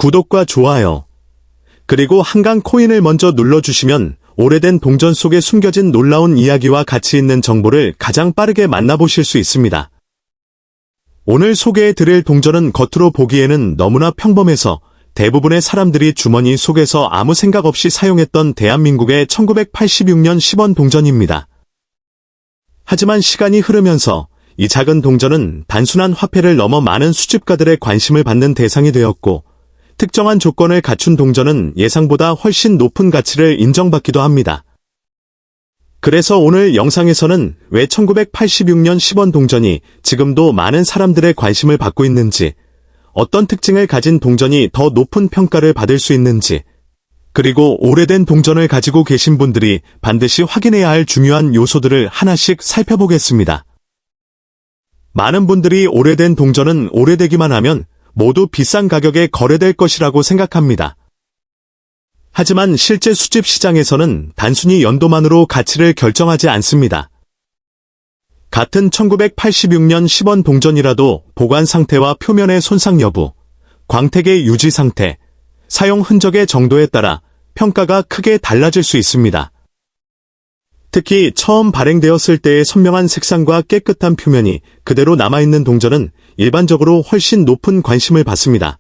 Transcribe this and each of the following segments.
구독과 좋아요, 그리고 한강 코인을 먼저 눌러주시면 오래된 동전 속에 숨겨진 놀라운 이야기와 가치 있는 정보를 가장 빠르게 만나보실 수 있습니다. 오늘 소개해드릴 동전은 겉으로 보기에는 너무나 평범해서 대부분의 사람들이 주머니 속에서 아무 생각 없이 사용했던 대한민국의 1986년 10원 동전입니다. 하지만 시간이 흐르면서 이 작은 동전은 단순한 화폐를 넘어 많은 수집가들의 관심을 받는 대상이 되었고, 특정한 조건을 갖춘 동전은 예상보다 훨씬 높은 가치를 인정받기도 합니다. 그래서 오늘 영상에서는 왜 1986년 10원 동전이 지금도 많은 사람들의 관심을 받고 있는지, 어떤 특징을 가진 동전이 더 높은 평가를 받을 수 있는지, 그리고 오래된 동전을 가지고 계신 분들이 반드시 확인해야 할 중요한 요소들을 하나씩 살펴보겠습니다. 많은 분들이 오래된 동전은 오래되기만 하면 모두 비싼 가격에 거래될 것이라고 생각합니다. 하지만 실제 수집 시장에서는 단순히 연도만으로 가치를 결정하지 않습니다. 같은 1986년 10원 동전이라도 보관 상태와 표면의 손상 여부, 광택의 유지 상태, 사용 흔적의 정도에 따라 평가가 크게 달라질 수 있습니다. 특히 처음 발행되었을 때의 선명한 색상과 깨끗한 표면이 그대로 남아있는 동전은 일반적으로 훨씬 높은 관심을 받습니다.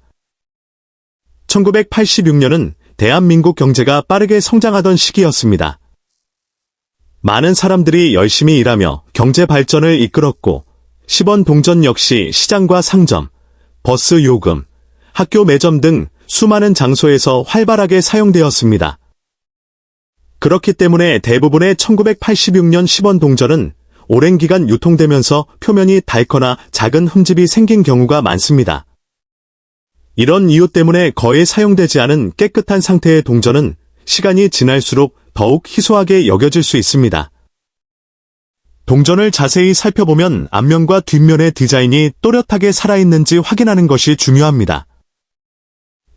1986년은 대한민국 경제가 빠르게 성장하던 시기였습니다. 많은 사람들이 열심히 일하며 경제 발전을 이끌었고, 10원 동전 역시 시장과 상점, 버스 요금, 학교 매점 등 수많은 장소에서 활발하게 사용되었습니다. 그렇기 때문에 대부분의 1986년 10원 동전은 오랜 기간 유통되면서 표면이 닳거나 작은 흠집이 생긴 경우가 많습니다. 이런 이유 때문에 거의 사용되지 않은 깨끗한 상태의 동전은 시간이 지날수록 더욱 희소하게 여겨질 수 있습니다. 동전을 자세히 살펴보면 앞면과 뒷면의 디자인이 또렷하게 살아있는지 확인하는 것이 중요합니다.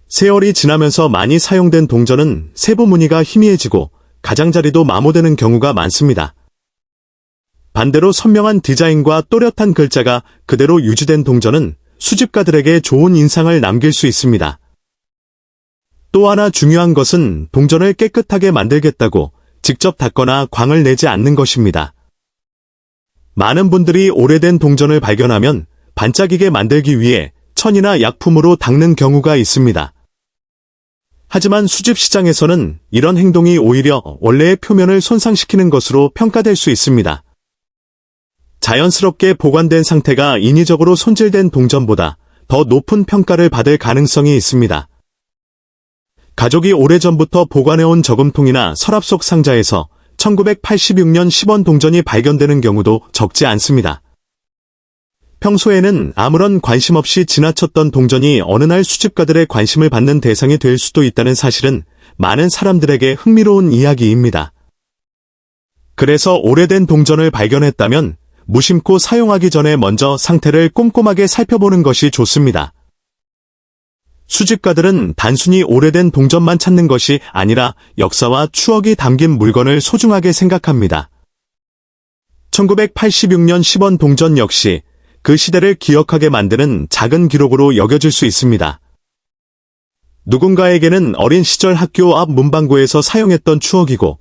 세월이 지나면서 많이 사용된 동전은 세부 무늬가 희미해지고 가장자리도 마모되는 경우가 많습니다. 반대로 선명한 디자인과 또렷한 글자가 그대로 유지된 동전은 수집가들에게 좋은 인상을 남길 수 있습니다. 또 하나 중요한 것은 동전을 깨끗하게 만들겠다고 직접 닦거나 광을 내지 않는 것입니다. 많은 분들이 오래된 동전을 발견하면 반짝이게 만들기 위해 천이나 약품으로 닦는 경우가 있습니다. 하지만 수집 시장에서는 이런 행동이 오히려 원래의 표면을 손상시키는 것으로 평가될 수 있습니다. 자연스럽게 보관된 상태가 인위적으로 손질된 동전보다 더 높은 평가를 받을 가능성이 있습니다. 가족이 오래전부터 보관해온 저금통이나 서랍 속 상자에서 1986년 10원 동전이 발견되는 경우도 적지 않습니다. 평소에는 아무런 관심 없이 지나쳤던 동전이 어느 날 수집가들의 관심을 받는 대상이 될 수도 있다는 사실은 많은 사람들에게 흥미로운 이야기입니다. 그래서 오래된 동전을 발견했다면 무심코 사용하기 전에 먼저 상태를 꼼꼼하게 살펴보는 것이 좋습니다. 수집가들은 단순히 오래된 동전만 찾는 것이 아니라 역사와 추억이 담긴 물건을 소중하게 생각합니다. 1986년 10원 동전 역시 그 시대를 기억하게 만드는 작은 기록으로 여겨질 수 있습니다. 누군가에게는 어린 시절 학교 앞 문방구에서 사용했던 추억이고,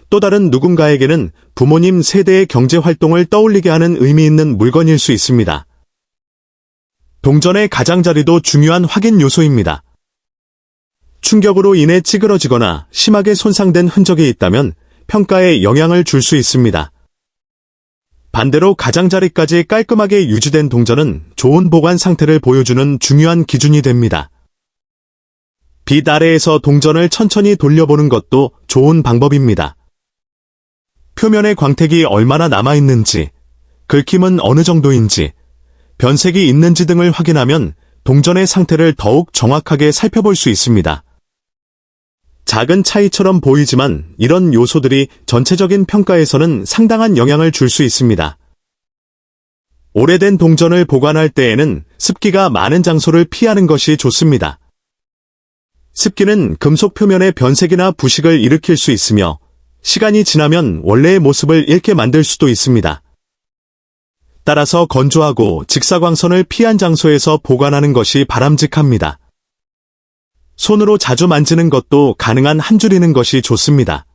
또 다른 누군가에게는 부모님 세대의 경제활동을 떠올리게 하는 의미 있는 물건일 수 있습니다. 동전의 가장자리도 중요한 확인 요소입니다. 충격으로 인해 찌그러지거나 심하게 손상된 흔적이 있다면 평가에 영향을 줄 수 있습니다. 반대로 가장자리까지 깔끔하게 유지된 동전은 좋은 보관 상태를 보여주는 중요한 기준이 됩니다. 빛 아래에서 동전을 천천히 돌려보는 것도 좋은 방법입니다. 표면의 광택이 얼마나 남아있는지, 긁힘은 어느 정도인지, 변색이 있는지 등을 확인하면 동전의 상태를 더욱 정확하게 살펴볼 수 있습니다. 작은 차이처럼 보이지만 이런 요소들이 전체적인 평가에서는 상당한 영향을 줄 수 있습니다. 오래된 동전을 보관할 때에는 습기가 많은 장소를 피하는 것이 좋습니다. 습기는 금속 표면의 변색이나 부식을 일으킬 수 있으며 시간이 지나면 원래의 모습을 잃게 만들 수도 있습니다. 따라서 건조하고 직사광선을 피한 장소에서 보관하는 것이 바람직합니다. 손으로 자주 만지는 것도 가능한 한 줄이는 것이 좋습니다.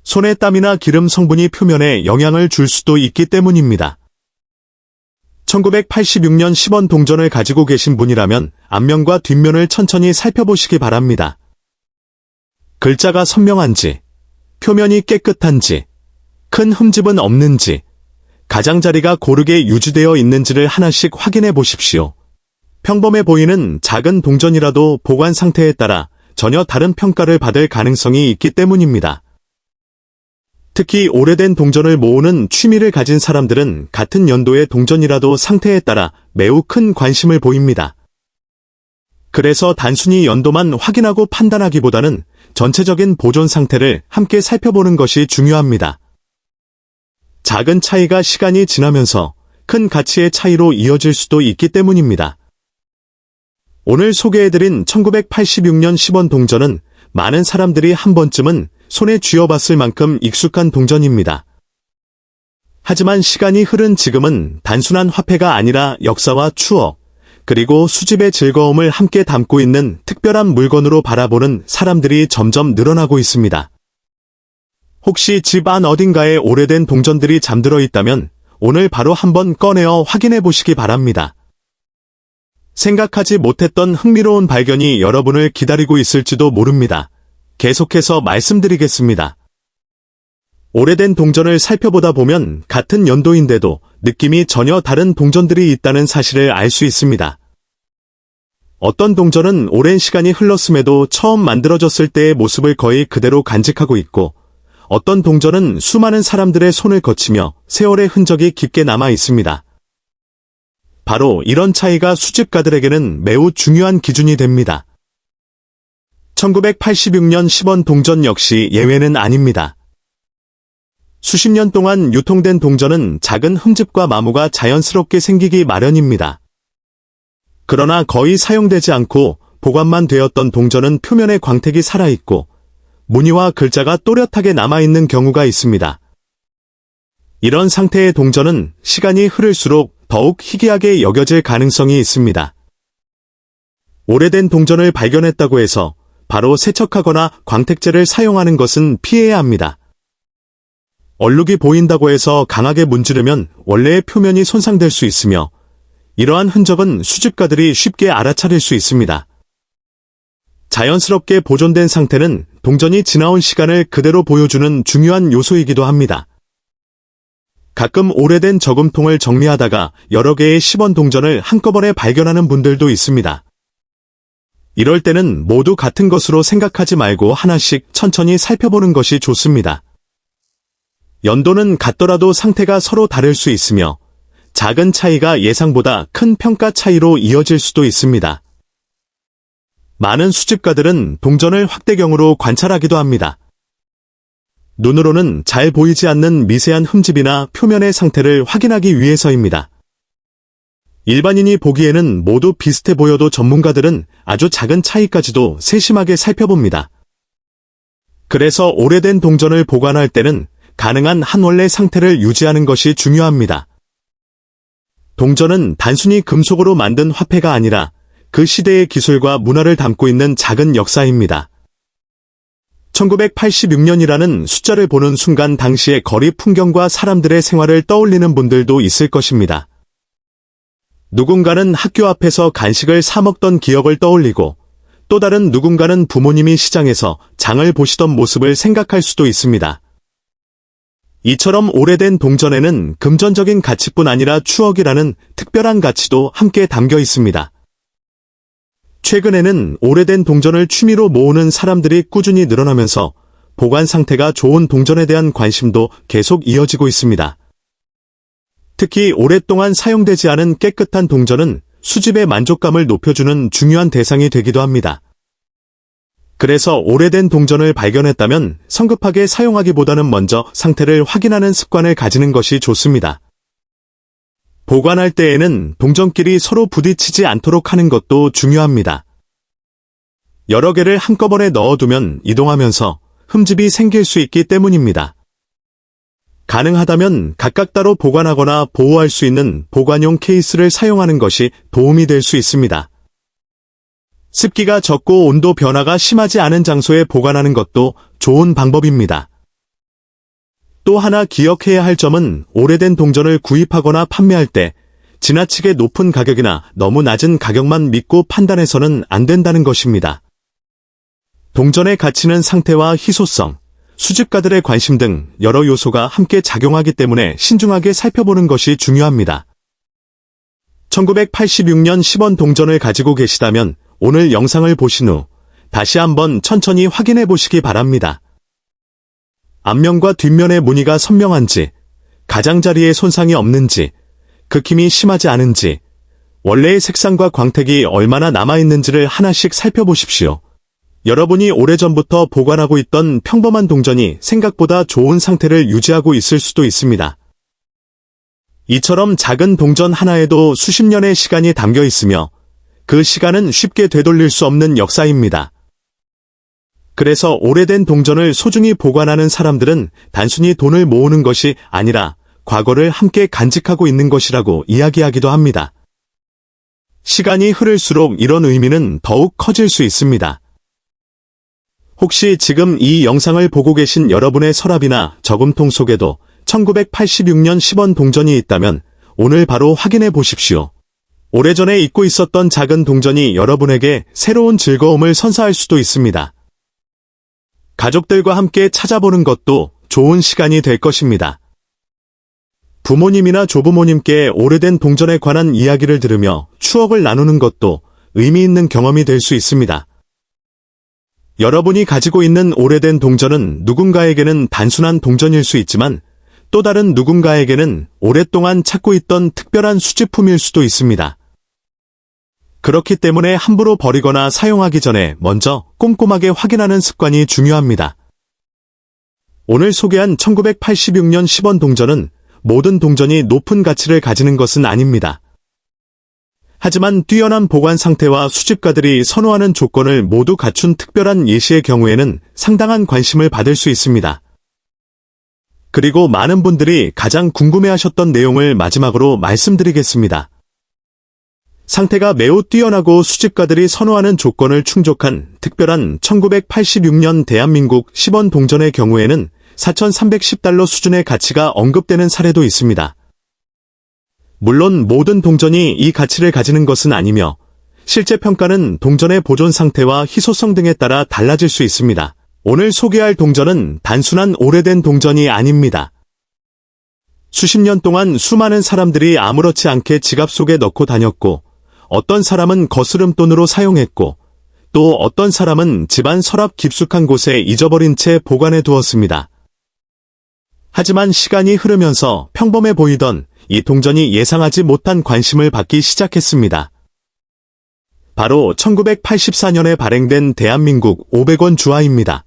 손의 땀이나 기름 성분이 표면에 영향을 줄 수도 있기 때문입니다. 1986년 10원 동전을 가지고 계신 분이라면 앞면과 뒷면을 천천히 살펴보시기 바랍니다. 글자가 선명한지, 표면이 깨끗한지, 큰 흠집은 없는지, 가장자리가 고르게 유지되어 있는지를 하나씩 확인해 보십시오. 평범해 보이는 작은 동전이라도 보관 상태에 따라 전혀 다른 평가를 받을 가능성이 있기 때문입니다. 특히 오래된 동전을 모으는 취미를 가진 사람들은 같은 연도의 동전이라도 상태에 따라 매우 큰 관심을 보입니다. 그래서 단순히 연도만 확인하고 판단하기보다는 전체적인 보존 상태를 함께 살펴보는 것이 중요합니다. 작은 차이가 시간이 지나면서 큰 가치의 차이로 이어질 수도 있기 때문입니다. 오늘 소개해드린 1986년 10원 동전은 많은 사람들이 한 번쯤은 손에 쥐어봤을 만큼 익숙한 동전입니다. 하지만 시간이 흐른 지금은 단순한 화폐가 아니라 역사와 추억, 그리고 수집의 즐거움을 함께 담고 있는 특별한 물건으로 바라보는 사람들이 점점 늘어나고 있습니다. 혹시 집 안 어딘가에 오래된 동전들이 잠들어 있다면 오늘 바로 한번 꺼내어 확인해 보시기 바랍니다. 생각하지 못했던 흥미로운 발견이 여러분을 기다리고 있을지도 모릅니다. 계속해서 말씀드리겠습니다. 오래된 동전을 살펴보다 보면 같은 연도인데도 느낌이 전혀 다른 동전들이 있다는 사실을 알 수 있습니다. 어떤 동전은 오랜 시간이 흘렀음에도 처음 만들어졌을 때의 모습을 거의 그대로 간직하고 있고, 어떤 동전은 수많은 사람들의 손을 거치며 세월의 흔적이 깊게 남아 있습니다. 바로 이런 차이가 수집가들에게는 매우 중요한 기준이 됩니다. 1986년 10원 동전 역시 예외는 아닙니다. 수십 년 동안 유통된 동전은 작은 흠집과 마모가 자연스럽게 생기기 마련입니다. 그러나 거의 사용되지 않고 보관만 되었던 동전은 표면에 광택이 살아있고 무늬와 글자가 또렷하게 남아있는 경우가 있습니다. 이런 상태의 동전은 시간이 흐를수록 더욱 희귀하게 여겨질 가능성이 있습니다. 오래된 동전을 발견했다고 해서 바로 세척하거나 광택제를 사용하는 것은 피해야 합니다. 얼룩이 보인다고 해서 강하게 문지르면 원래의 표면이 손상될 수 있으며 이러한 흔적은 수집가들이 쉽게 알아차릴 수 있습니다. 자연스럽게 보존된 상태는 동전이 지나온 시간을 그대로 보여주는 중요한 요소이기도 합니다. 가끔 오래된 저금통을 정리하다가 여러 개의 10원 동전을 한꺼번에 발견하는 분들도 있습니다. 이럴 때는 모두 같은 것으로 생각하지 말고 하나씩 천천히 살펴보는 것이 좋습니다. 연도는 같더라도 상태가 서로 다를 수 있으며 작은 차이가 예상보다 큰 평가 차이로 이어질 수도 있습니다. 많은 수집가들은 동전을 확대경으로 관찰하기도 합니다. 눈으로는 잘 보이지 않는 미세한 흠집이나 표면의 상태를 확인하기 위해서입니다. 일반인이 보기에는 모두 비슷해 보여도 전문가들은 아주 작은 차이까지도 세심하게 살펴봅니다. 그래서 오래된 동전을 보관할 때는 가능한 한 원래 상태를 유지하는 것이 중요합니다. 동전은 단순히 금속으로 만든 화폐가 아니라 그 시대의 기술과 문화를 담고 있는 작은 역사입니다. 1986년이라는 숫자를 보는 순간 당시의 거리 풍경과 사람들의 생활을 떠올리는 분들도 있을 것입니다. 누군가는 학교 앞에서 간식을 사 먹던 기억을 떠올리고 또 다른 누군가는 부모님이 시장에서 장을 보시던 모습을 생각할 수도 있습니다. 이처럼 오래된 동전에는 금전적인 가치뿐 아니라 추억이라는 특별한 가치도 함께 담겨 있습니다. 최근에는 오래된 동전을 취미로 모으는 사람들이 꾸준히 늘어나면서 보관 상태가 좋은 동전에 대한 관심도 계속 이어지고 있습니다. 특히 오랫동안 사용되지 않은 깨끗한 동전은 수집의 만족감을 높여주는 중요한 대상이 되기도 합니다. 그래서 오래된 동전을 발견했다면 성급하게 사용하기보다는 먼저 상태를 확인하는 습관을 가지는 것이 좋습니다. 보관할 때에는 동전끼리 서로 부딪히지 않도록 하는 것도 중요합니다. 여러 개를 한꺼번에 넣어두면 이동하면서 흠집이 생길 수 있기 때문입니다. 가능하다면 각각 따로 보관하거나 보호할 수 있는 보관용 케이스를 사용하는 것이 도움이 될 수 있습니다. 습기가 적고 온도 변화가 심하지 않은 장소에 보관하는 것도 좋은 방법입니다. 또 하나 기억해야 할 점은 오래된 동전을 구입하거나 판매할 때 지나치게 높은 가격이나 너무 낮은 가격만 믿고 판단해서는 안 된다는 것입니다. 동전의 가치는 상태와 희소성, 수집가들의 관심 등 여러 요소가 함께 작용하기 때문에 신중하게 살펴보는 것이 중요합니다. 1986년 10원 동전을 가지고 계시다면 오늘 영상을 보신 후 다시 한번 천천히 확인해 보시기 바랍니다. 앞면과 뒷면의 무늬가 선명한지, 가장자리에 손상이 없는지, 긁힘이 심하지 않은지, 원래의 색상과 광택이 얼마나 남아있는지를 하나씩 살펴보십시오. 여러분이 오래전부터 보관하고 있던 평범한 동전이 생각보다 좋은 상태를 유지하고 있을 수도 있습니다. 이처럼 작은 동전 하나에도 수십 년의 시간이 담겨 있으며 그 시간은 쉽게 되돌릴 수 없는 역사입니다. 그래서 오래된 동전을 소중히 보관하는 사람들은 단순히 돈을 모으는 것이 아니라 과거를 함께 간직하고 있는 것이라고 이야기하기도 합니다. 시간이 흐를수록 이런 의미는 더욱 커질 수 있습니다. 혹시 지금 이 영상을 보고 계신 여러분의 서랍이나 저금통 속에도 1986년 10원 동전이 있다면 오늘 바로 확인해 보십시오. 오래전에 잊고 있었던 작은 동전이 여러분에게 새로운 즐거움을 선사할 수도 있습니다. 가족들과 함께 찾아보는 것도 좋은 시간이 될 것입니다. 부모님이나 조부모님께 오래된 동전에 관한 이야기를 들으며 추억을 나누는 것도 의미 있는 경험이 될 수 있습니다. 여러분이 가지고 있는 오래된 동전은 누군가에게는 단순한 동전일 수 있지만 또 다른 누군가에게는 오랫동안 찾고 있던 특별한 수집품일 수도 있습니다. 그렇기 때문에 함부로 버리거나 사용하기 전에 먼저 꼼꼼하게 확인하는 습관이 중요합니다. 오늘 소개한 1986년 10원 동전은 모든 동전이 높은 가치를 가지는 것은 아닙니다. 하지만 뛰어난 보관 상태와 수집가들이 선호하는 조건을 모두 갖춘 특별한 예시의 경우에는 상당한 관심을 받을 수 있습니다. 그리고 많은 분들이 가장 궁금해하셨던 내용을 마지막으로 말씀드리겠습니다. 상태가 매우 뛰어나고 수집가들이 선호하는 조건을 충족한 특별한 1986년 대한민국 10원 동전의 경우에는 4,310달러 수준의 가치가 언급되는 사례도 있습니다. 물론 모든 동전이 이 가치를 가지는 것은 아니며 실제 평가는 동전의 보존 상태와 희소성 등에 따라 달라질 수 있습니다. 오늘 소개할 동전은 단순한 오래된 동전이 아닙니다. 수십 년 동안 수많은 사람들이 아무렇지 않게 지갑 속에 넣고 다녔고 어떤 사람은 거스름돈으로 사용했고 또 어떤 사람은 집안 서랍 깊숙한 곳에 잊어버린 채 보관해 두었습니다. 하지만 시간이 흐르면서 평범해 보이던 이 동전이 예상하지 못한 관심을 받기 시작했습니다. 바로 1984년에 발행된 대한민국 500원 주화입니다.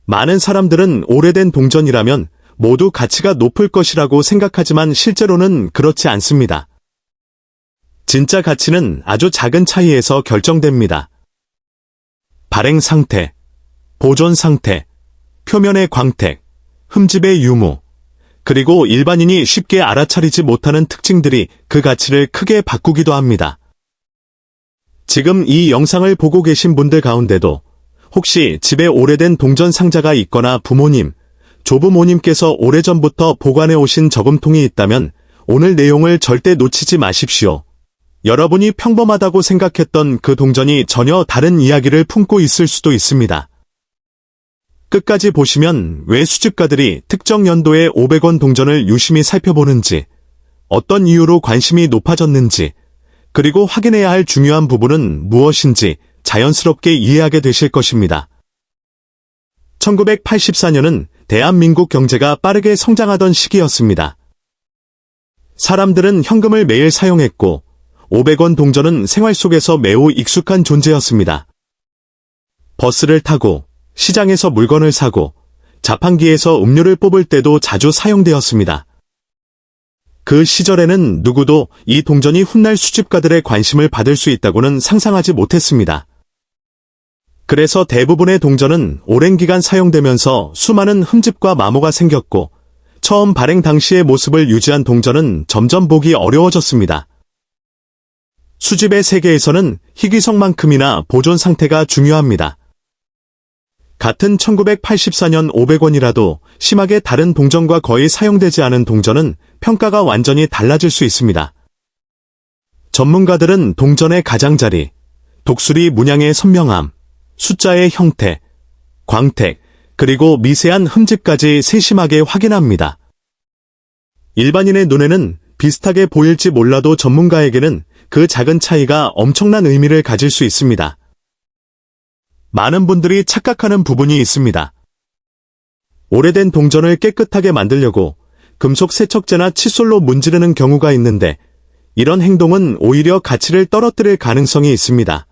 많은 사람들은 오래된 동전이라면 모두 가치가 높을 것이라고 생각하지만 실제로는 그렇지 않습니다. 진짜 가치는 아주 작은 차이에서 결정됩니다. 발행 상태, 보존 상태, 표면의 광택, 흠집의 유무, 그리고 일반인이 쉽게 알아차리지 못하는 특징들이 그 가치를 크게 바꾸기도 합니다. 지금 이 영상을 보고 계신 분들 가운데도 혹시 집에 오래된 동전 상자가 있거나 부모님, 조부모님께서 오래전부터 보관해 오신 저금통이 있다면 오늘 내용을 절대 놓치지 마십시오. 여러분이 평범하다고 생각했던 그 동전이 전혀 다른 이야기를 품고 있을 수도 있습니다. 끝까지 보시면 왜 수집가들이 특정 연도의 500원 동전을 유심히 살펴보는지, 어떤 이유로 관심이 높아졌는지, 그리고 확인해야 할 중요한 부분은 무엇인지 자연스럽게 이해하게 되실 것입니다. 1984년은 대한민국 경제가 빠르게 성장하던 시기였습니다. 사람들은 현금을 매일 사용했고 500원 동전은 생활 속에서 매우 익숙한 존재였습니다. 버스를 타고, 시장에서 물건을 사고, 자판기에서 음료를 뽑을 때도 자주 사용되었습니다. 그 시절에는 누구도 이 동전이 훗날 수집가들의 관심을 받을 수 있다고는 상상하지 못했습니다. 그래서 대부분의 동전은 오랜 기간 사용되면서 수많은 흠집과 마모가 생겼고, 처음 발행 당시의 모습을 유지한 동전은 점점 보기 어려워졌습니다. 수집의 세계에서는 희귀성만큼이나 보존 상태가 중요합니다. 같은 1984년 500원이라도 심하게 다른 동전과 거의 사용되지 않은 동전은 평가가 완전히 달라질 수 있습니다. 전문가들은 동전의 가장자리, 독수리 문양의 선명함, 숫자의 형태, 광택, 그리고 미세한 흠집까지 세심하게 확인합니다. 일반인의 눈에는 비슷하게 보일지 몰라도 전문가에게는 그 작은 차이가 엄청난 의미를 가질 수 있습니다. 많은 분들이 착각하는 부분이 있습니다. 오래된 동전을 깨끗하게 만들려고 금속 세척제나 칫솔로 문지르는 경우가 있는데 이런 행동은 오히려 가치를 떨어뜨릴 가능성이 있습니다.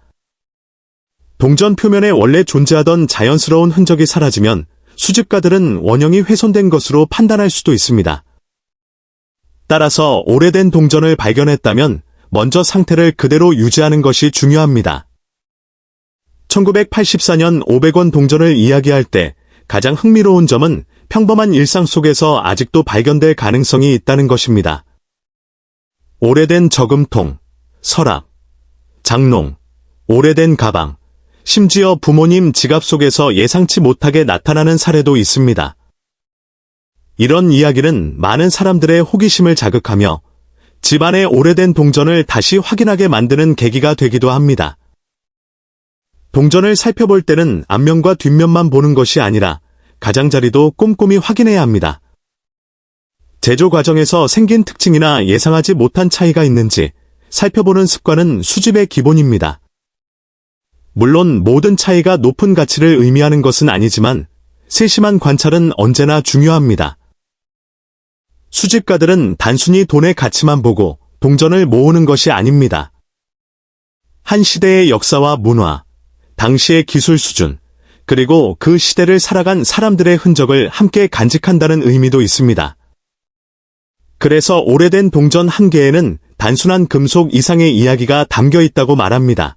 동전 표면에 원래 존재하던 자연스러운 흔적이 사라지면 수집가들은 원형이 훼손된 것으로 판단할 수도 있습니다. 따라서 오래된 동전을 발견했다면 먼저 상태를 그대로 유지하는 것이 중요합니다. 1984년 500원 동전을 이야기할 때 가장 흥미로운 점은 평범한 일상 속에서 아직도 발견될 가능성이 있다는 것입니다. 오래된 저금통, 서랍, 장롱, 오래된 가방, 심지어 부모님 지갑 속에서 예상치 못하게 나타나는 사례도 있습니다. 이런 이야기는 많은 사람들의 호기심을 자극하며 집안의 오래된 동전을 다시 확인하게 만드는 계기가 되기도 합니다. 동전을 살펴볼 때는 앞면과 뒷면만 보는 것이 아니라 가장자리도 꼼꼼히 확인해야 합니다. 제조 과정에서 생긴 특징이나 예상하지 못한 차이가 있는지 살펴보는 습관은 수집의 기본입니다. 물론 모든 차이가 높은 가치를 의미하는 것은 아니지만 세심한 관찰은 언제나 중요합니다. 수집가들은 단순히 돈의 가치만 보고 동전을 모으는 것이 아닙니다. 한 시대의 역사와 문화, 당시의 기술 수준, 그리고 그 시대를 살아간 사람들의 흔적을 함께 간직한다는 의미도 있습니다. 그래서 오래된 동전 한 개에는 단순한 금속 이상의 이야기가 담겨 있다고 말합니다.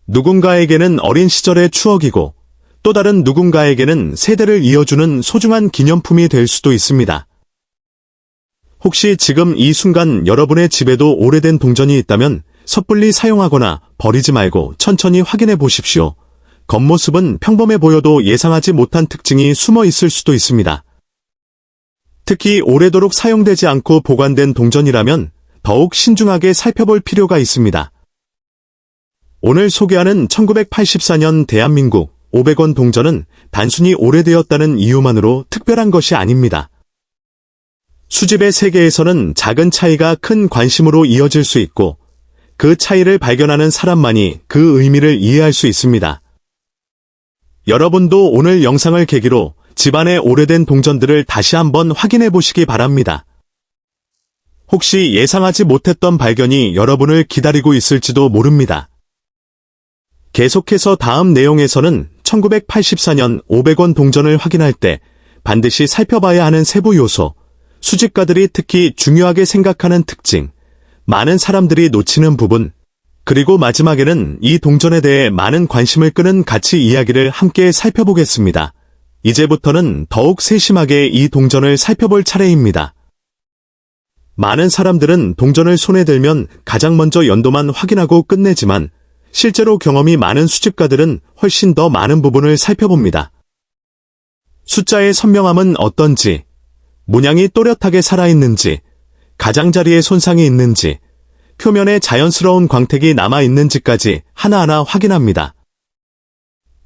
누군가에게는 어린 시절의 추억이고 또 다른 누군가에게는 세대를 이어주는 소중한 기념품이 될 수도 있습니다. 혹시 지금 이 순간 여러분의 집에도 오래된 동전이 있다면 섣불리 사용하거나 버리지 말고 천천히 확인해 보십시오. 겉모습은 평범해 보여도 예상하지 못한 특징이 숨어 있을 수도 있습니다. 특히 오래도록 사용되지 않고 보관된 동전이라면 더욱 신중하게 살펴볼 필요가 있습니다. 오늘 소개하는 1984년 대한민국 500원 동전은 단순히 오래되었다는 이유만으로 특별한 것이 아닙니다. 수집의 세계에서는 작은 차이가 큰 관심으로 이어질 수 있고 그 차이를 발견하는 사람만이 그 의미를 이해할 수 있습니다. 여러분도 오늘 영상을 계기로 집안의 오래된 동전들을 다시 한번 확인해 보시기 바랍니다. 혹시 예상하지 못했던 발견이 여러분을 기다리고 있을지도 모릅니다. 계속해서 다음 내용에서는 1984년 500원 동전을 확인할 때 반드시 살펴봐야 하는 세부 요소, 수집가들이 특히 중요하게 생각하는 특징, 많은 사람들이 놓치는 부분, 그리고 마지막에는 이 동전에 대해 많은 관심을 끄는 가치 이야기를 함께 살펴보겠습니다. 이제부터는 더욱 세심하게 이 동전을 살펴볼 차례입니다. 많은 사람들은 동전을 손에 들면 가장 먼저 연도만 확인하고 끝내지만 실제로 경험이 많은 수집가들은 훨씬 더 많은 부분을 살펴봅니다. 숫자의 선명함은 어떤지, 문양이 또렷하게 살아있는지, 가장자리에 손상이 있는지, 표면에 자연스러운 광택이 남아있는지까지 하나하나 확인합니다.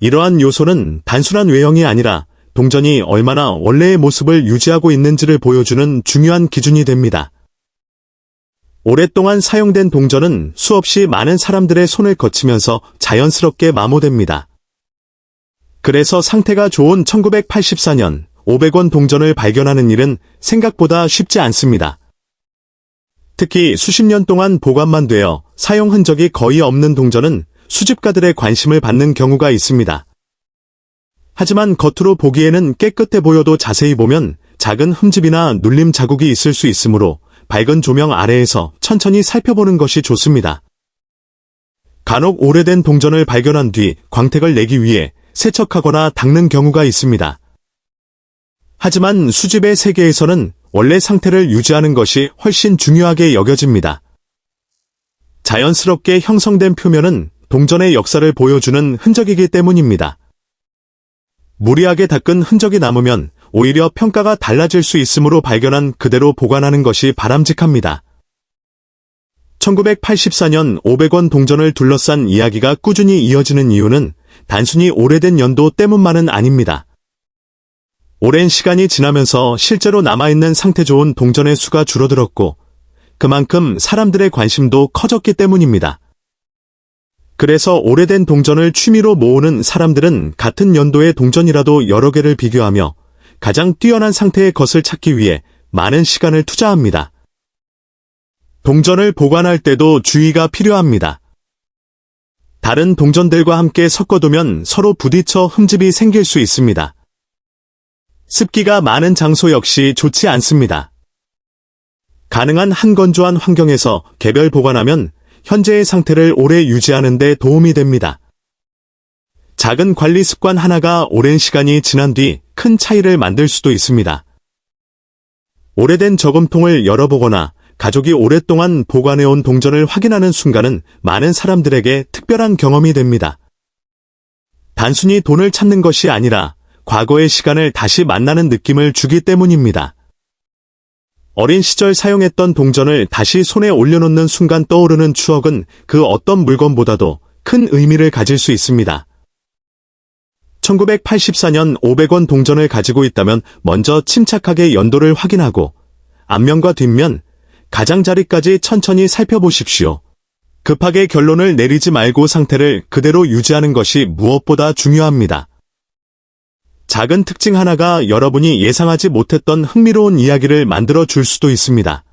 이러한 요소는 단순한 외형이 아니라 동전이 얼마나 원래의 모습을 유지하고 있는지를 보여주는 중요한 기준이 됩니다. 오랫동안 사용된 동전은 수없이 많은 사람들의 손을 거치면서 자연스럽게 마모됩니다. 그래서 상태가 좋은 1984년 500원 동전을 발견하는 일은 생각보다 쉽지 않습니다. 특히 수십 년 동안 보관만 되어 사용 흔적이 거의 없는 동전은 수집가들의 관심을 받는 경우가 있습니다. 하지만 겉으로 보기에는 깨끗해 보여도 자세히 보면 작은 흠집이나 눌림 자국이 있을 수 있으므로 밝은 조명 아래에서 천천히 살펴보는 것이 좋습니다. 간혹 오래된 동전을 발견한 뒤 광택을 내기 위해 세척하거나 닦는 경우가 있습니다. 하지만 수집의 세계에서는 원래 상태를 유지하는 것이 훨씬 중요하게 여겨집니다. 자연스럽게 형성된 표면은 동전의 역사를 보여주는 흔적이기 때문입니다. 무리하게 닦은 흔적이 남으면 오히려 평가가 달라질 수 있으므로 발견한 그대로 보관하는 것이 바람직합니다. 1984년 500원 동전을 둘러싼 이야기가 꾸준히 이어지는 이유는 단순히 오래된 연도 때문만은 아닙니다. 오랜 시간이 지나면서 실제로 남아있는 상태 좋은 동전의 수가 줄어들었고 그만큼 사람들의 관심도 커졌기 때문입니다. 그래서 오래된 동전을 취미로 모으는 사람들은 같은 연도의 동전이라도 여러 개를 비교하며 가장 뛰어난 상태의 것을 찾기 위해 많은 시간을 투자합니다. 동전을 보관할 때도 주의가 필요합니다. 다른 동전들과 함께 섞어두면 서로 부딪혀 흠집이 생길 수 있습니다. 습기가 많은 장소 역시 좋지 않습니다. 가능한 한건조한 환경에서 개별 보관하면 현재의 상태를 오래 유지하는 데 도움이 됩니다. 작은 관리 습관 하나가 오랜 시간이 지난 뒤 큰 차이를 만들 수도 있습니다. 오래된 저금통을 열어보거나 가족이 오랫동안 보관해온 동전을 확인하는 순간은 많은 사람들에게 특별한 경험이 됩니다. 단순히 돈을 찾는 것이 아니라 과거의 시간을 다시 만나는 느낌을 주기 때문입니다. 어린 시절 사용했던 동전을 다시 손에 올려놓는 순간 떠오르는 추억은 그 어떤 물건보다도 큰 의미를 가질 수 있습니다. 1984년 500원 동전을 가지고 있다면 먼저 침착하게 연도를 확인하고 앞면과 뒷면, 가장자리까지 천천히 살펴보십시오. 급하게 결론을 내리지 말고 상태를 그대로 유지하는 것이 무엇보다 중요합니다. 작은 특징 하나가 여러분이 예상하지 못했던 흥미로운 이야기를 만들어 줄 수도 있습니다.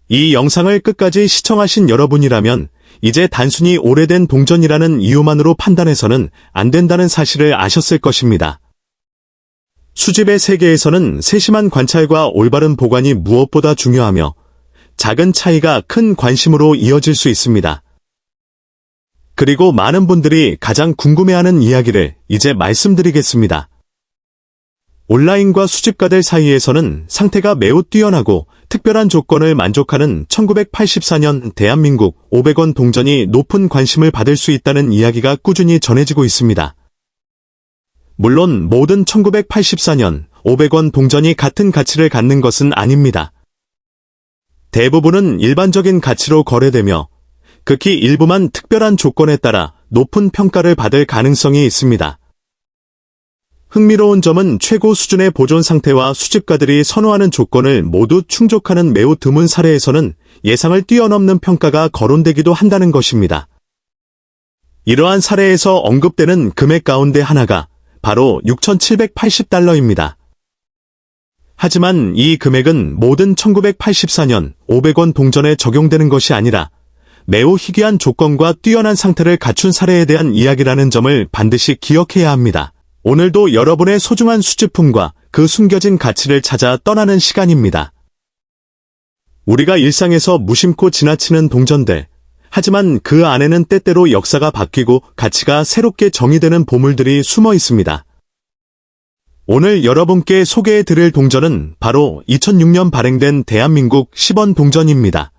이 영상을 끝까지 시청하신 여러분이라면 이제 단순히 오래된 동전이라는 이유만으로 판단해서는 안 된다는 사실을 아셨을 것입니다. 수집의 세계에서는 세심한 관찰과 올바른 보관이 무엇보다 중요하며 작은 차이가 큰 관심으로 이어질 수 있습니다. 그리고 많은 분들이 가장 궁금해하는 이야기를 이제 말씀드리겠습니다. 온라인과 수집가들 사이에서는 상태가 매우 뛰어나고 특별한 조건을 만족하는 1984년 대한민국 500원 동전이 높은 관심을 받을 수 있다는 이야기가 꾸준히 전해지고 있습니다. 물론 모든 1984년 500원 동전이 같은 가치를 갖는 것은 아닙니다. 대부분은 일반적인 가치로 거래되며 극히 일부만 특별한 조건에 따라 높은 평가를 받을 가능성이 있습니다. 흥미로운 점은 최고 수준의 보존 상태와 수집가들이 선호하는 조건을 모두 충족하는 매우 드문 사례에서는 예상을 뛰어넘는 평가가 거론되기도 한다는 것입니다. 이러한 사례에서 언급되는 금액 가운데 하나가 바로 6,780달러입니다. 하지만 이 금액은 모든 1984년 500원 동전에 적용되는 것이 아니라 매우 희귀한 조건과 뛰어난 상태를 갖춘 사례에 대한 이야기라는 점을 반드시 기억해야 합니다. 오늘도 여러분의 소중한 수집품과 그 숨겨진 가치를 찾아 떠나는 시간입니다. 우리가 일상에서 무심코 지나치는 동전들, 하지만 그 안에는 때때로 역사가 바뀌고 가치가 새롭게 정의되는 보물들이 숨어 있습니다. 오늘 여러분께 소개해드릴 동전은 바로 2006년 발행된 대한민국 10원 동전입니다.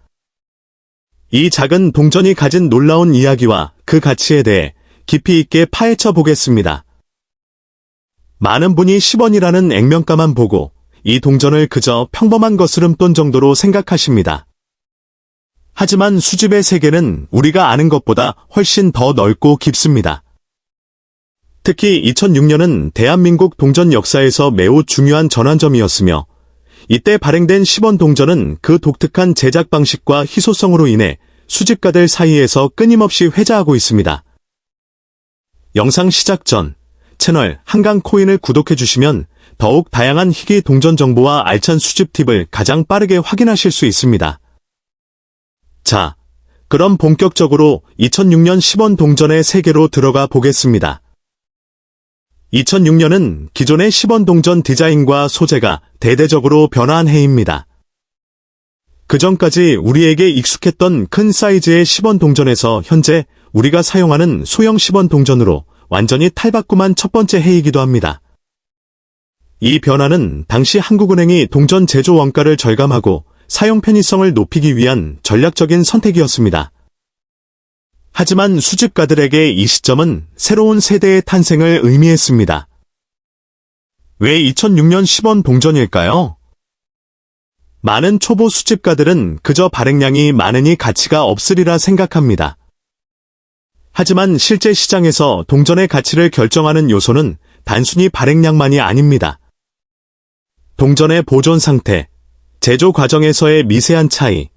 이 작은 동전이 가진 놀라운 이야기와 그 가치에 대해 깊이 있게 파헤쳐 보겠습니다. 많은 분이 10원이라는 액면가만 보고 이 동전을 그저 평범한 거스름돈 정도로 생각하십니다. 하지만 수집의 세계는 우리가 아는 것보다 훨씬 더 넓고 깊습니다. 특히 2006년은 대한민국 동전 역사에서 매우 중요한 전환점이었으며 이때 발행된 10원 동전은 그 독특한 제작 방식과 희소성으로 인해 수집가들 사이에서 끊임없이 회자하고 있습니다. 영상 시작 전 채널 한강코인을 구독해주시면 더욱 다양한 희귀 동전 정보와 알찬 수집 팁을 가장 빠르게 확인하실 수 있습니다. 자, 그럼 본격적으로 2006년 10원 동전의 세계로 들어가 보겠습니다. 2006년은 기존의 10원 동전 디자인과 소재가 대대적으로 변화한 해입니다. 그전까지 우리에게 익숙했던 큰 사이즈의 10원 동전에서 현재 우리가 사용하는 소형 10원 동전으로 완전히 탈바꿈한 첫 번째 해이기도 합니다. 이 변화는 당시 한국은행이 동전 제조 원가를 절감하고 사용 편의성을 높이기 위한 전략적인 선택이었습니다. 하지만 수집가들에게 이 시점은 새로운 세대의 탄생을 의미했습니다. 왜 2006년 10원 동전일까요? 많은 초보 수집가들은 그저 발행량이 많으니 가치가 없으리라 생각합니다. 하지만 실제 시장에서 동전의 가치를 결정하는 요소는 단순히 발행량만이 아닙니다. 동전의 보존 상태, 제조 과정에서의 미세한 차이,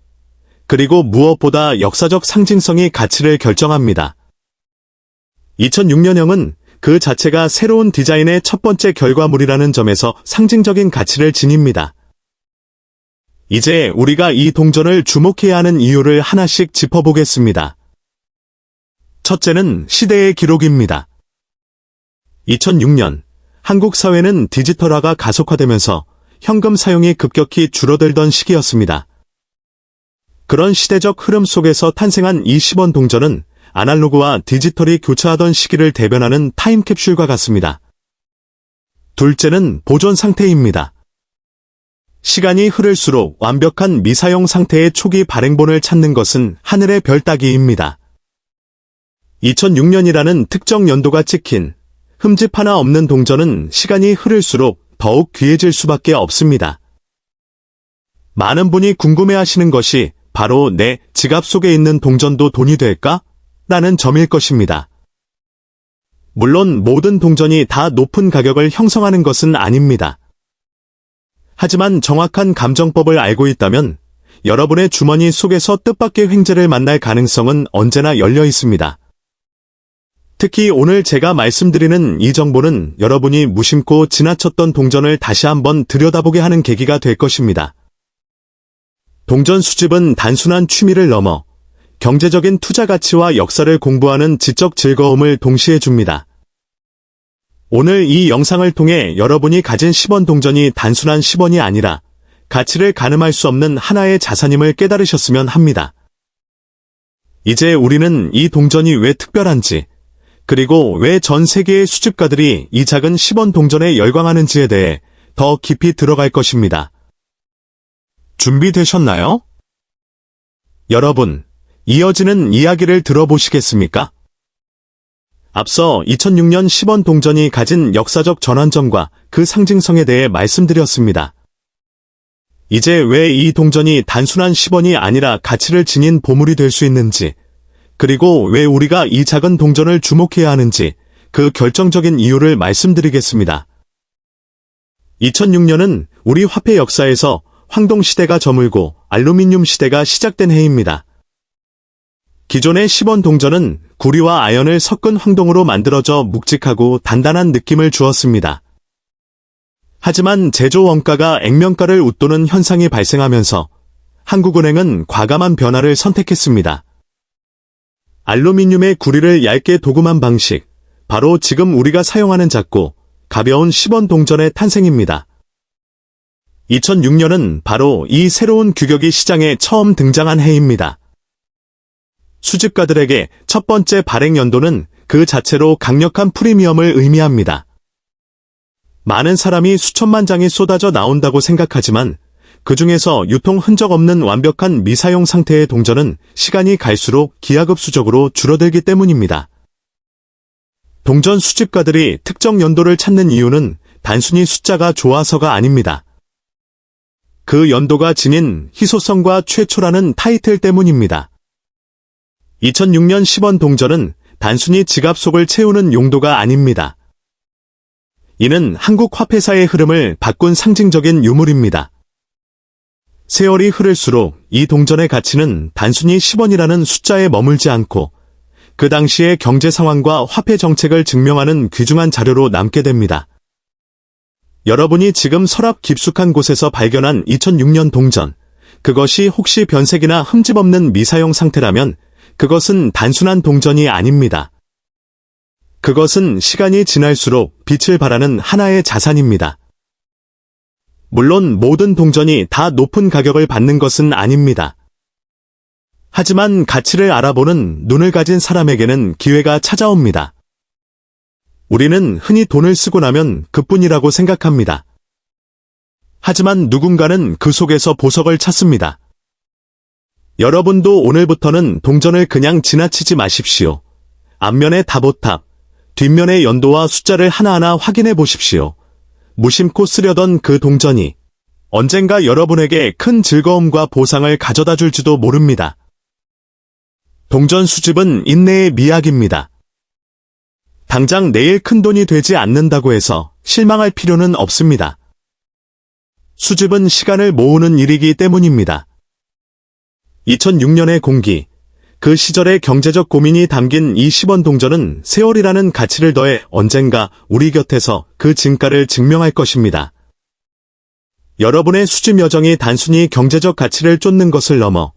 그리고 무엇보다 역사적 상징성이 가치를 결정합니다. 2006년형은 그 자체가 새로운 디자인의 첫 번째 결과물이라는 점에서 상징적인 가치를 지닙니다. 이제 우리가 이 동전을 주목해야 하는 이유를 하나씩 짚어보겠습니다. 첫째는 시대의 기록입니다. 2006년, 한국 사회는 디지털화가 가속화되면서 현금 사용이 급격히 줄어들던 시기였습니다. 그런 시대적 흐름 속에서 탄생한 이 10원 동전은 아날로그와 디지털이 교차하던 시기를 대변하는 타임캡슐과 같습니다. 둘째는 보존 상태입니다. 시간이 흐를수록 완벽한 미사용 상태의 초기 발행본을 찾는 것은 하늘의 별 따기입니다. 2006년이라는 특정 연도가 찍힌 흠집 하나 없는 동전은 시간이 흐를수록 더욱 귀해질 수밖에 없습니다. 많은 분이 궁금해하시는 것이 바로 내 지갑 속에 있는 동전도 돈이 될까? 라는 점일 것입니다. 물론 모든 동전이 다 높은 가격을 형성하는 것은 아닙니다. 하지만 정확한 감정법을 알고 있다면 여러분의 주머니 속에서 뜻밖의 횡재를 만날 가능성은 언제나 열려 있습니다. 특히 오늘 제가 말씀드리는 이 정보는 여러분이 무심코 지나쳤던 동전을 다시 한번 들여다보게 하는 계기가 될 것입니다. 동전 수집은 단순한 취미를 넘어 경제적인 투자 가치와 역사를 공부하는 지적 즐거움을 동시에 줍니다. 오늘 이 영상을 통해 여러분이 가진 10원 동전이 단순한 10원이 아니라 가치를 가늠할 수 없는 하나의 자산임을 깨달으셨으면 합니다. 이제 우리는 이 동전이 왜 특별한지, 그리고 왜 전 세계의 수집가들이 이 작은 10원 동전에 열광하는지에 대해 더 깊이 들어갈 것입니다. 준비되셨나요? 여러분, 이어지는 이야기를 들어보시겠습니까? 앞서 2006년 10원 동전이 가진 역사적 전환점과 그 상징성에 대해 말씀드렸습니다. 이제 왜 이 동전이 단순한 10원이 아니라 가치를 지닌 보물이 될 수 있는지, 그리고 왜 우리가 이 작은 동전을 주목해야 하는지 그 결정적인 이유를 말씀드리겠습니다. 2006년은 우리 화폐 역사에서 황동시대가 저물고 알루미늄 시대가 시작된 해입니다. 기존의 10원 동전은 구리와 아연을 섞은 황동으로 만들어져 묵직하고 단단한 느낌을 주었습니다. 하지만 제조 원가가 액면가를 웃도는 현상이 발생하면서 한국은행은 과감한 변화를 선택했습니다. 알루미늄의 구리를 얇게 도금한 방식, 바로 지금 우리가 사용하는 작고 가벼운 10원 동전의 탄생입니다. 2006년은 바로 이 새로운 규격이 시장에 처음 등장한 해입니다. 수집가들에게 첫 번째 발행 연도는 그 자체로 강력한 프리미엄을 의미합니다. 많은 사람이 수천만 장이 쏟아져 나온다고 생각하지만 그 중에서 유통 흔적 없는 완벽한 미사용 상태의 동전은 시간이 갈수록 기하급수적으로 줄어들기 때문입니다. 동전 수집가들이 특정 연도를 찾는 이유는 단순히 숫자가 좋아서가 아닙니다. 그 연도가 지닌 희소성과 최초라는 타이틀 때문입니다. 2006년 10원 동전은 단순히 지갑 속을 채우는 용도가 아닙니다. 이는 한국 화폐사의 흐름을 바꾼 상징적인 유물입니다. 세월이 흐를수록 이 동전의 가치는 단순히 10원이라는 숫자에 머물지 않고 그 당시의 경제 상황과 화폐 정책을 증명하는 귀중한 자료로 남게 됩니다. 여러분이 지금 서랍 깊숙한 곳에서 발견한 2006년 동전, 그것이 혹시 변색이나 흠집 없는 미사용 상태라면 그것은 단순한 동전이 아닙니다. 그것은 시간이 지날수록 빛을 발하는 하나의 자산입니다. 물론 모든 동전이 다 높은 가격을 받는 것은 아닙니다. 하지만 가치를 알아보는 눈을 가진 사람에게는 기회가 찾아옵니다. 우리는 흔히 돈을 쓰고 나면 그뿐이라고 생각합니다. 하지만 누군가는 그 속에서 보석을 찾습니다. 여러분도 오늘부터는 동전을 그냥 지나치지 마십시오. 앞면의 다보탑, 뒷면의 연도와 숫자를 하나하나 확인해 보십시오. 무심코 쓰려던 그 동전이 언젠가 여러분에게 큰 즐거움과 보상을 가져다 줄지도 모릅니다. 동전 수집은 인내의 미학입니다. 당장 내일 큰돈이 되지 않는다고 해서 실망할 필요는 없습니다. 수집은 시간을 모으는 일이기 때문입니다. 2006년의 공기, 그 시절의 경제적 고민이 담긴 이 10원 동전은 세월이라는 가치를 더해 언젠가 우리 곁에서 그 진가를 증명할 것입니다. 여러분의 수집 여정이 단순히 경제적 가치를 쫓는 것을 넘어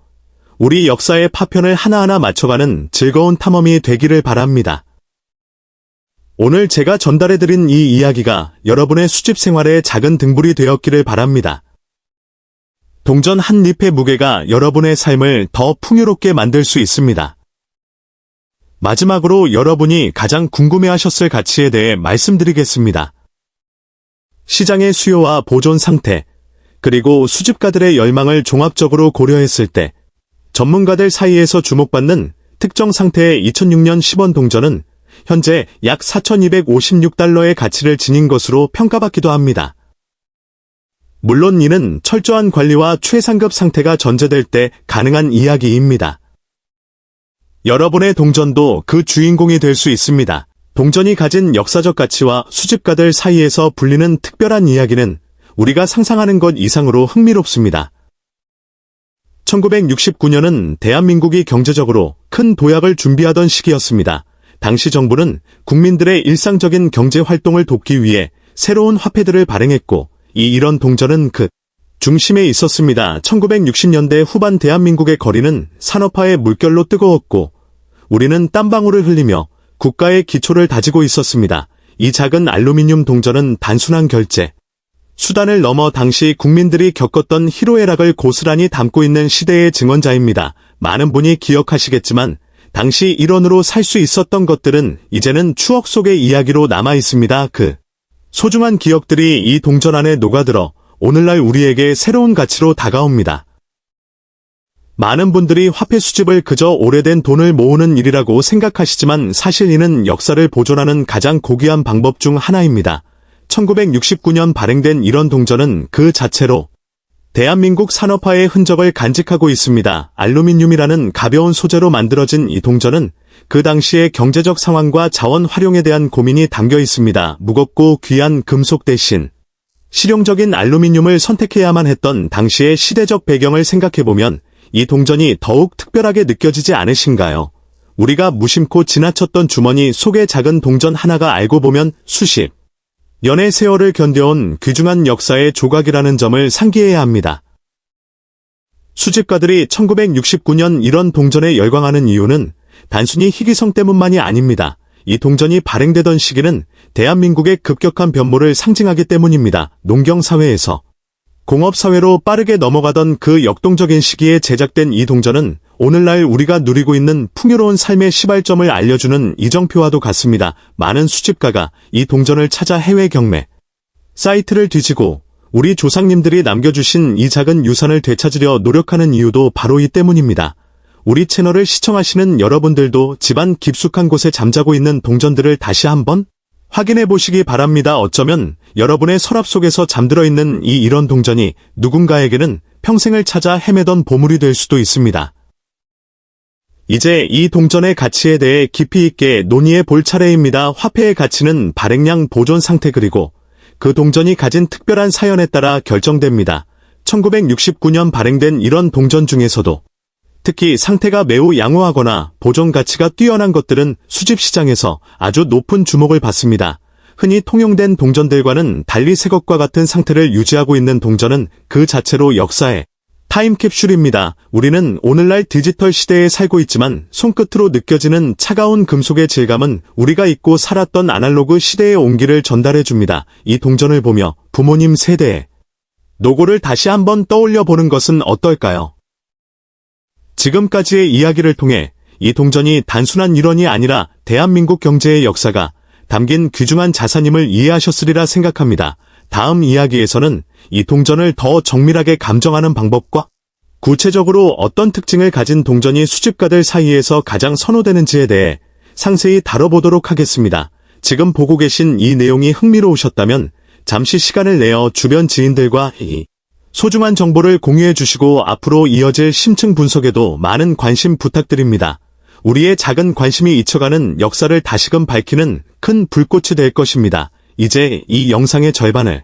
우리 역사의 파편을 하나하나 맞춰가는 즐거운 탐험이 되기를 바랍니다. 오늘 제가 전달해드린 이 이야기가 여러분의 수집 생활의 작은 등불이 되었기를 바랍니다. 동전 한 잎의 무게가 여러분의 삶을 더 풍요롭게 만들 수 있습니다. 마지막으로 여러분이 가장 궁금해하셨을 가치에 대해 말씀드리겠습니다. 시장의 수요와 보존 상태, 그리고 수집가들의 열망을 종합적으로 고려했을 때 전문가들 사이에서 주목받는 특정 상태의 2006년 10원 동전은 현재 약 4,256달러의 가치를 지닌 것으로 평가받기도 합니다. 물론 이는 철저한 관리와 최상급 상태가 전제될 때 가능한 이야기입니다. 여러분의 동전도 그 주인공이 될 수 있습니다. 동전이 가진 역사적 가치와 수집가들 사이에서 불리는 특별한 이야기는 우리가 상상하는 것 이상으로 흥미롭습니다. 1969년은 대한민국이 경제적으로 큰 도약을 준비하던 시기였습니다. 당시 정부는 국민들의 일상적인 경제 활동을 돕기 위해 새로운 화폐들을 발행했고 이런 동전은 그 중심에 있었습니다. 1960년대 후반 대한민국의 거리는 산업화의 물결로 뜨거웠고 우리는 땀방울을 흘리며 국가의 기초를 다지고 있었습니다. 이 작은 알루미늄 동전은 단순한 결제 수단을 넘어 당시 국민들이 겪었던 희로애락을 고스란히 담고 있는 시대의 증언자입니다. 많은 분이 기억하시겠지만 당시 1원으로 살 수 있었던 것들은 이제는 추억 속의 이야기로 남아 있습니다. 그 소중한 기억들이 이 동전 안에 녹아들어 오늘날 우리에게 새로운 가치로 다가옵니다. 많은 분들이 화폐 수집을 그저 오래된 돈을 모으는 일이라고 생각하시지만 사실 이는 역사를 보존하는 가장 고귀한 방법 중 하나입니다. 1969년 발행된 이런 동전은 그 자체로 대한민국 산업화의 흔적을 간직하고 있습니다. 알루미늄이라는 가벼운 소재로 만들어진 이 동전은 그 당시의 경제적 상황과 자원 활용에 대한 고민이 담겨 있습니다. 무겁고 귀한 금속 대신 실용적인 알루미늄을 선택해야만 했던 당시의 시대적 배경을 생각해보면 이 동전이 더욱 특별하게 느껴지지 않으신가요? 우리가 무심코 지나쳤던 주머니 속의 작은 동전 하나가 알고 보면 수십 년의 세월을 견뎌온 귀중한 역사의 조각이라는 점을 상기해야 합니다. 수집가들이 1969년 이런 동전에 열광하는 이유는 단순히 희귀성 때문만이 아닙니다. 이 동전이 발행되던 시기는 대한민국의 급격한 변모를 상징하기 때문입니다. 농경사회에서 공업사회로 빠르게 넘어가던 그 역동적인 시기에 제작된 이 동전은 오늘날 우리가 누리고 있는 풍요로운 삶의 시발점을 알려주는 이정표와도 같습니다. 많은 수집가가 이 동전을 찾아 해외 경매 사이트를 뒤지고 우리 조상님들이 남겨주신 이 작은 유산을 되찾으려 노력하는 이유도 바로 이 때문입니다. 우리 채널을 시청하시는 여러분들도 집안 깊숙한 곳에 잠자고 있는 동전들을 다시 한번 확인해 보시기 바랍니다. 어쩌면 여러분의 서랍 속에서 잠들어 있는 이런 동전이 누군가에게는 평생을 찾아 헤매던 보물이 될 수도 있습니다. 이제 이 동전의 가치에 대해 깊이 있게 논의해 볼 차례입니다. 화폐의 가치는 발행량, 보존 상태 그리고 그 동전이 가진 특별한 사연에 따라 결정됩니다. 1969년 발행된 이런 동전 중에서도 특히 상태가 매우 양호하거나 보존 가치가 뛰어난 것들은 수집 시장에서 아주 높은 주목을 받습니다. 흔히 통용된 동전들과는 달리 새 것과 같은 상태를 유지하고 있는 동전은 그 자체로 역사의 타임캡슐입니다. 우리는 오늘날 디지털 시대에 살고 있지만 손끝으로 느껴지는 차가운 금속의 질감은 우리가 잊고 살았던 아날로그 시대의 온기를 전달해줍니다. 이 동전을 보며 부모님 세대의 노고를 다시 한번 떠올려 보는 것은 어떨까요? 지금까지의 이야기를 통해 이 동전이 단순한 일원이 아니라 대한민국 경제의 역사가 담긴 귀중한 자산임을 이해하셨으리라 생각합니다. 다음 이야기에서는 이 동전을 더 정밀하게 감정하는 방법과 구체적으로 어떤 특징을 가진 동전이 수집가들 사이에서 가장 선호되는지에 대해 상세히 다뤄보도록 하겠습니다. 지금 보고 계신 이 내용이 흥미로우셨다면 잠시 시간을 내어 주변 지인들과 이 소중한 정보를 공유해 주시고 앞으로 이어질 심층 분석에도 많은 관심 부탁드립니다. 우리의 작은 관심이 잊혀가는 역사를 다시금 밝히는 큰 불꽃이 될 것입니다. 이제 이 영상의 절반을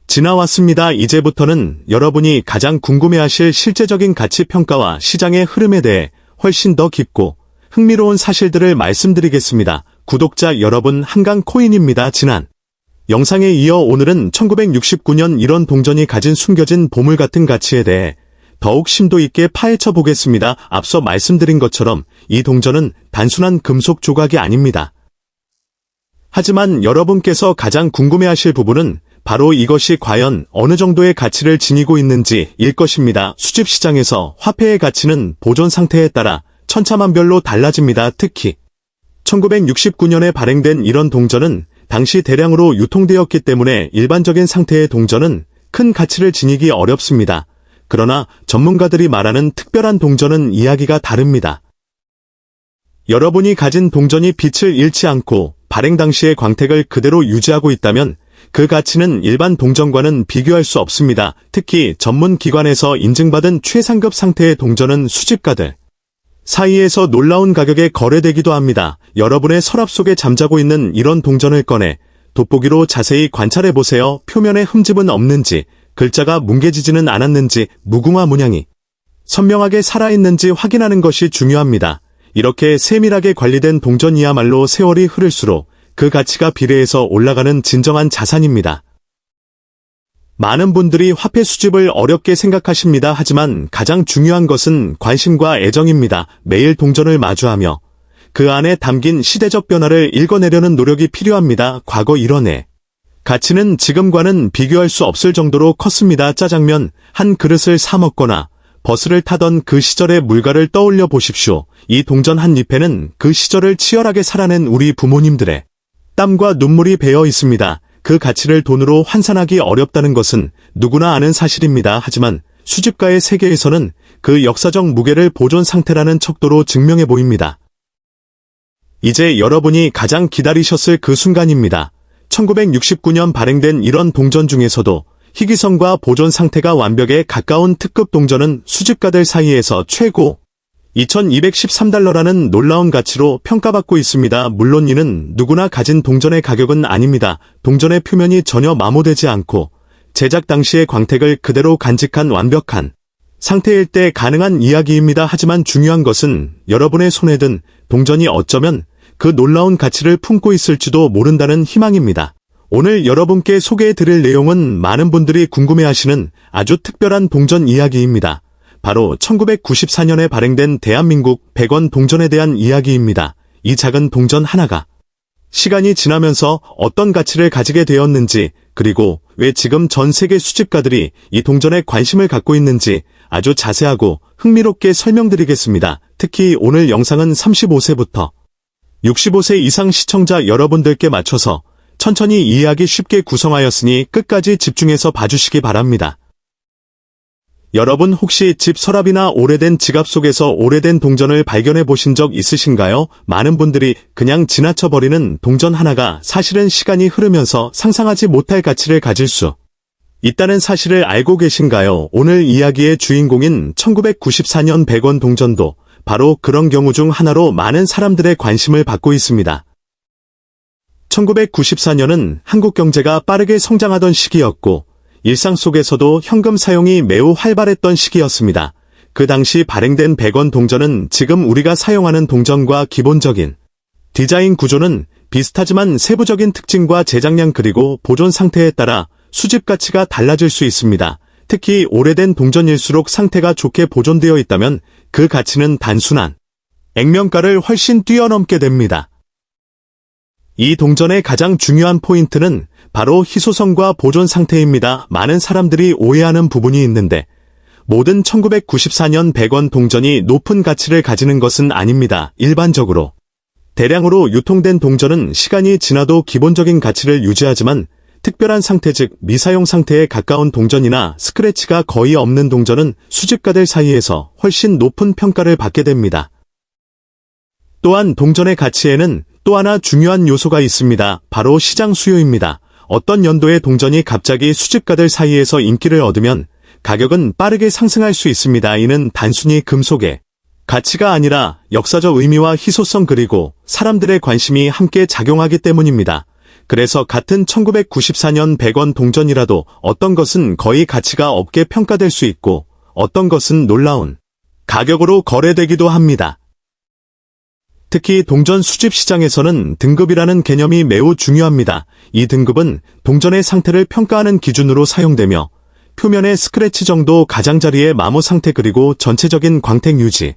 지나왔습니다. 이제부터는 여러분이 가장 궁금해하실 실제적인 가치 평가와 시장의 흐름에 대해 훨씬 더 깊고 흥미로운 사실들을 말씀드리겠습니다. 구독자 여러분, 한강코인입니다. 지난 영상에 이어 오늘은 1969년 이런 동전이 가진 숨겨진 보물 같은 가치에 대해 더욱 심도 있게 파헤쳐 보겠습니다. 앞서 말씀드린 것처럼 이 동전은 단순한 금속 조각이 아닙니다. 하지만 여러분께서 가장 궁금해하실 부분은 바로 이것이 과연 어느 정도의 가치를 지니고 있는지일 것입니다. 수집 시장에서 화폐의 가치는 보존 상태에 따라 천차만별로 달라집니다. 특히 1969년에 발행된 이런 동전은 당시 대량으로 유통되었기 때문에 일반적인 상태의 동전은 큰 가치를 지니기 어렵습니다. 그러나 전문가들이 말하는 특별한 동전은 이야기가 다릅니다. 여러분이 가진 동전이 빛을 잃지 않고 발행 당시의 광택을 그대로 유지하고 있다면 그 가치는 일반 동전과는 비교할 수 없습니다. 특히 전문 기관에서 인증받은 최상급 상태의 동전은 수집가들 사이에서 놀라운 가격에 거래되기도 합니다. 여러분의 서랍 속에 잠자고 있는 이런 동전을 꺼내 돋보기로 자세히 관찰해보세요. 표면에 흠집은 없는지, 글자가 뭉개지지는 않았는지, 무궁화 문양이 선명하게 살아있는지 확인하는 것이 중요합니다. 이렇게 세밀하게 관리된 동전이야말로 세월이 흐를수록 그 가치가 비례해서 올라가는 진정한 자산입니다. 많은 분들이 화폐 수집을 어렵게 생각하십니다. 하지만 가장 중요한 것은 관심과 애정입니다. 매일 동전을 마주하며 그 안에 담긴 시대적 변화를 읽어내려는 노력이 필요합니다. 과거 이런의 가치는 지금과는 비교할 수 없을 정도로 컸습니다. 짜장면 한 그릇을 사 먹거나 버스를 타던 그 시절의 물가를 떠올려 보십시오. 이 동전 한 잎에는 그 시절을 치열하게 살아낸 우리 부모님들의 땀과 눈물이 배어 있습니다. 그 가치를 돈으로 환산하기 어렵다는 것은 누구나 아는 사실입니다. 하지만 수집가의 세계에서는 그 역사적 무게를 보존 상태라는 척도로 증명해 보입니다. 이제 여러분이 가장 기다리셨을 그 순간입니다. 1969년 발행된 이런 동전 중에서도 희귀성과 보존 상태가 완벽에 가까운 특급 동전은 수집가들 사이에서 최고 2213달러라는 놀라운 가치로 평가받고 있습니다. 물론 이는 누구나 가진 동전의 가격은 아닙니다. 동전의 표면이 전혀 마모되지 않고 제작 당시의 광택을 그대로 간직한 완벽한 상태일 때 가능한 이야기입니다. 하지만 중요한 것은 여러분의 손에 든 동전이 어쩌면 그 놀라운 가치를 품고 있을지도 모른다는 희망입니다. 오늘 여러분께 소개해드릴 내용은 많은 분들이 궁금해하시는 아주 특별한 동전 이야기입니다. 바로 1994년에 발행된 대한민국 100원 동전에 대한 이야기입니다. 이 작은 동전 하나가 시간이 지나면서 어떤 가치를 가지게 되었는지, 그리고 왜 지금 전 세계 수집가들이 이 동전에 관심을 갖고 있는지 아주 자세하고 흥미롭게 설명드리겠습니다. 특히 오늘 영상은 35세부터 65세 이상 시청자 여러분들께 맞춰서 천천히 이해하기 쉽게 구성하였으니 끝까지 집중해서 봐주시기 바랍니다. 여러분 혹시 집 서랍이나 오래된 지갑 속에서 오래된 동전을 발견해 보신 적 있으신가요? 많은 분들이 그냥 지나쳐버리는 동전 하나가 사실은 시간이 흐르면서 상상하지 못할 가치를 가질 수 있다는 사실을 알고 계신가요? 오늘 이야기의 주인공인 1994년 100원 동전도 바로 그런 경우 중 하나로 많은 사람들의 관심을 받고 있습니다. 1994년은 한국 경제가 빠르게 성장하던 시기였고 일상 속에서도 현금 사용이 매우 활발했던 시기였습니다. 그 당시 발행된 100원 동전은 지금 우리가 사용하는 동전과 기본적인 디자인 구조는 비슷하지만 세부적인 특징과 제작량 그리고 보존 상태에 따라 수집 가치가 달라질 수 있습니다. 특히 오래된 동전일수록 상태가 좋게 보존되어 있다면 그 가치는 단순한 액면가를 훨씬 뛰어넘게 됩니다. 이 동전의 가장 중요한 포인트는 바로 희소성과 보존 상태입니다. 많은 사람들이 오해하는 부분이 있는데 모든 1994년 100원 동전이 높은 가치를 가지는 것은 아닙니다. 일반적으로 대량으로 유통된 동전은 시간이 지나도 기본적인 가치를 유지하지만 특별한 상태 즉 미사용 상태에 가까운 동전이나 스크래치가 거의 없는 동전은 수집가들 사이에서 훨씬 높은 평가를 받게 됩니다. 또한 동전의 가치에는 또 하나 중요한 요소가 있습니다. 바로 시장 수요입니다. 어떤 연도의 동전이 갑자기 수집가들 사이에서 인기를 얻으면 가격은 빠르게 상승할 수 있습니다. 이는 단순히 금속의 가치가 아니라 역사적 의미와 희소성 그리고 사람들의 관심이 함께 작용하기 때문입니다. 그래서 같은 1994년 100원 동전이라도 어떤 것은 거의 가치가 없게 평가될 수 있고 어떤 것은 놀라운 가격으로 거래되기도 합니다. 특히 동전 수집 시장에서는 등급이라는 개념이 매우 중요합니다. 이 등급은 동전의 상태를 평가하는 기준으로 사용되며 표면의 스크래치 정도 가장자리의 마모 상태 그리고 전체적인 광택 유지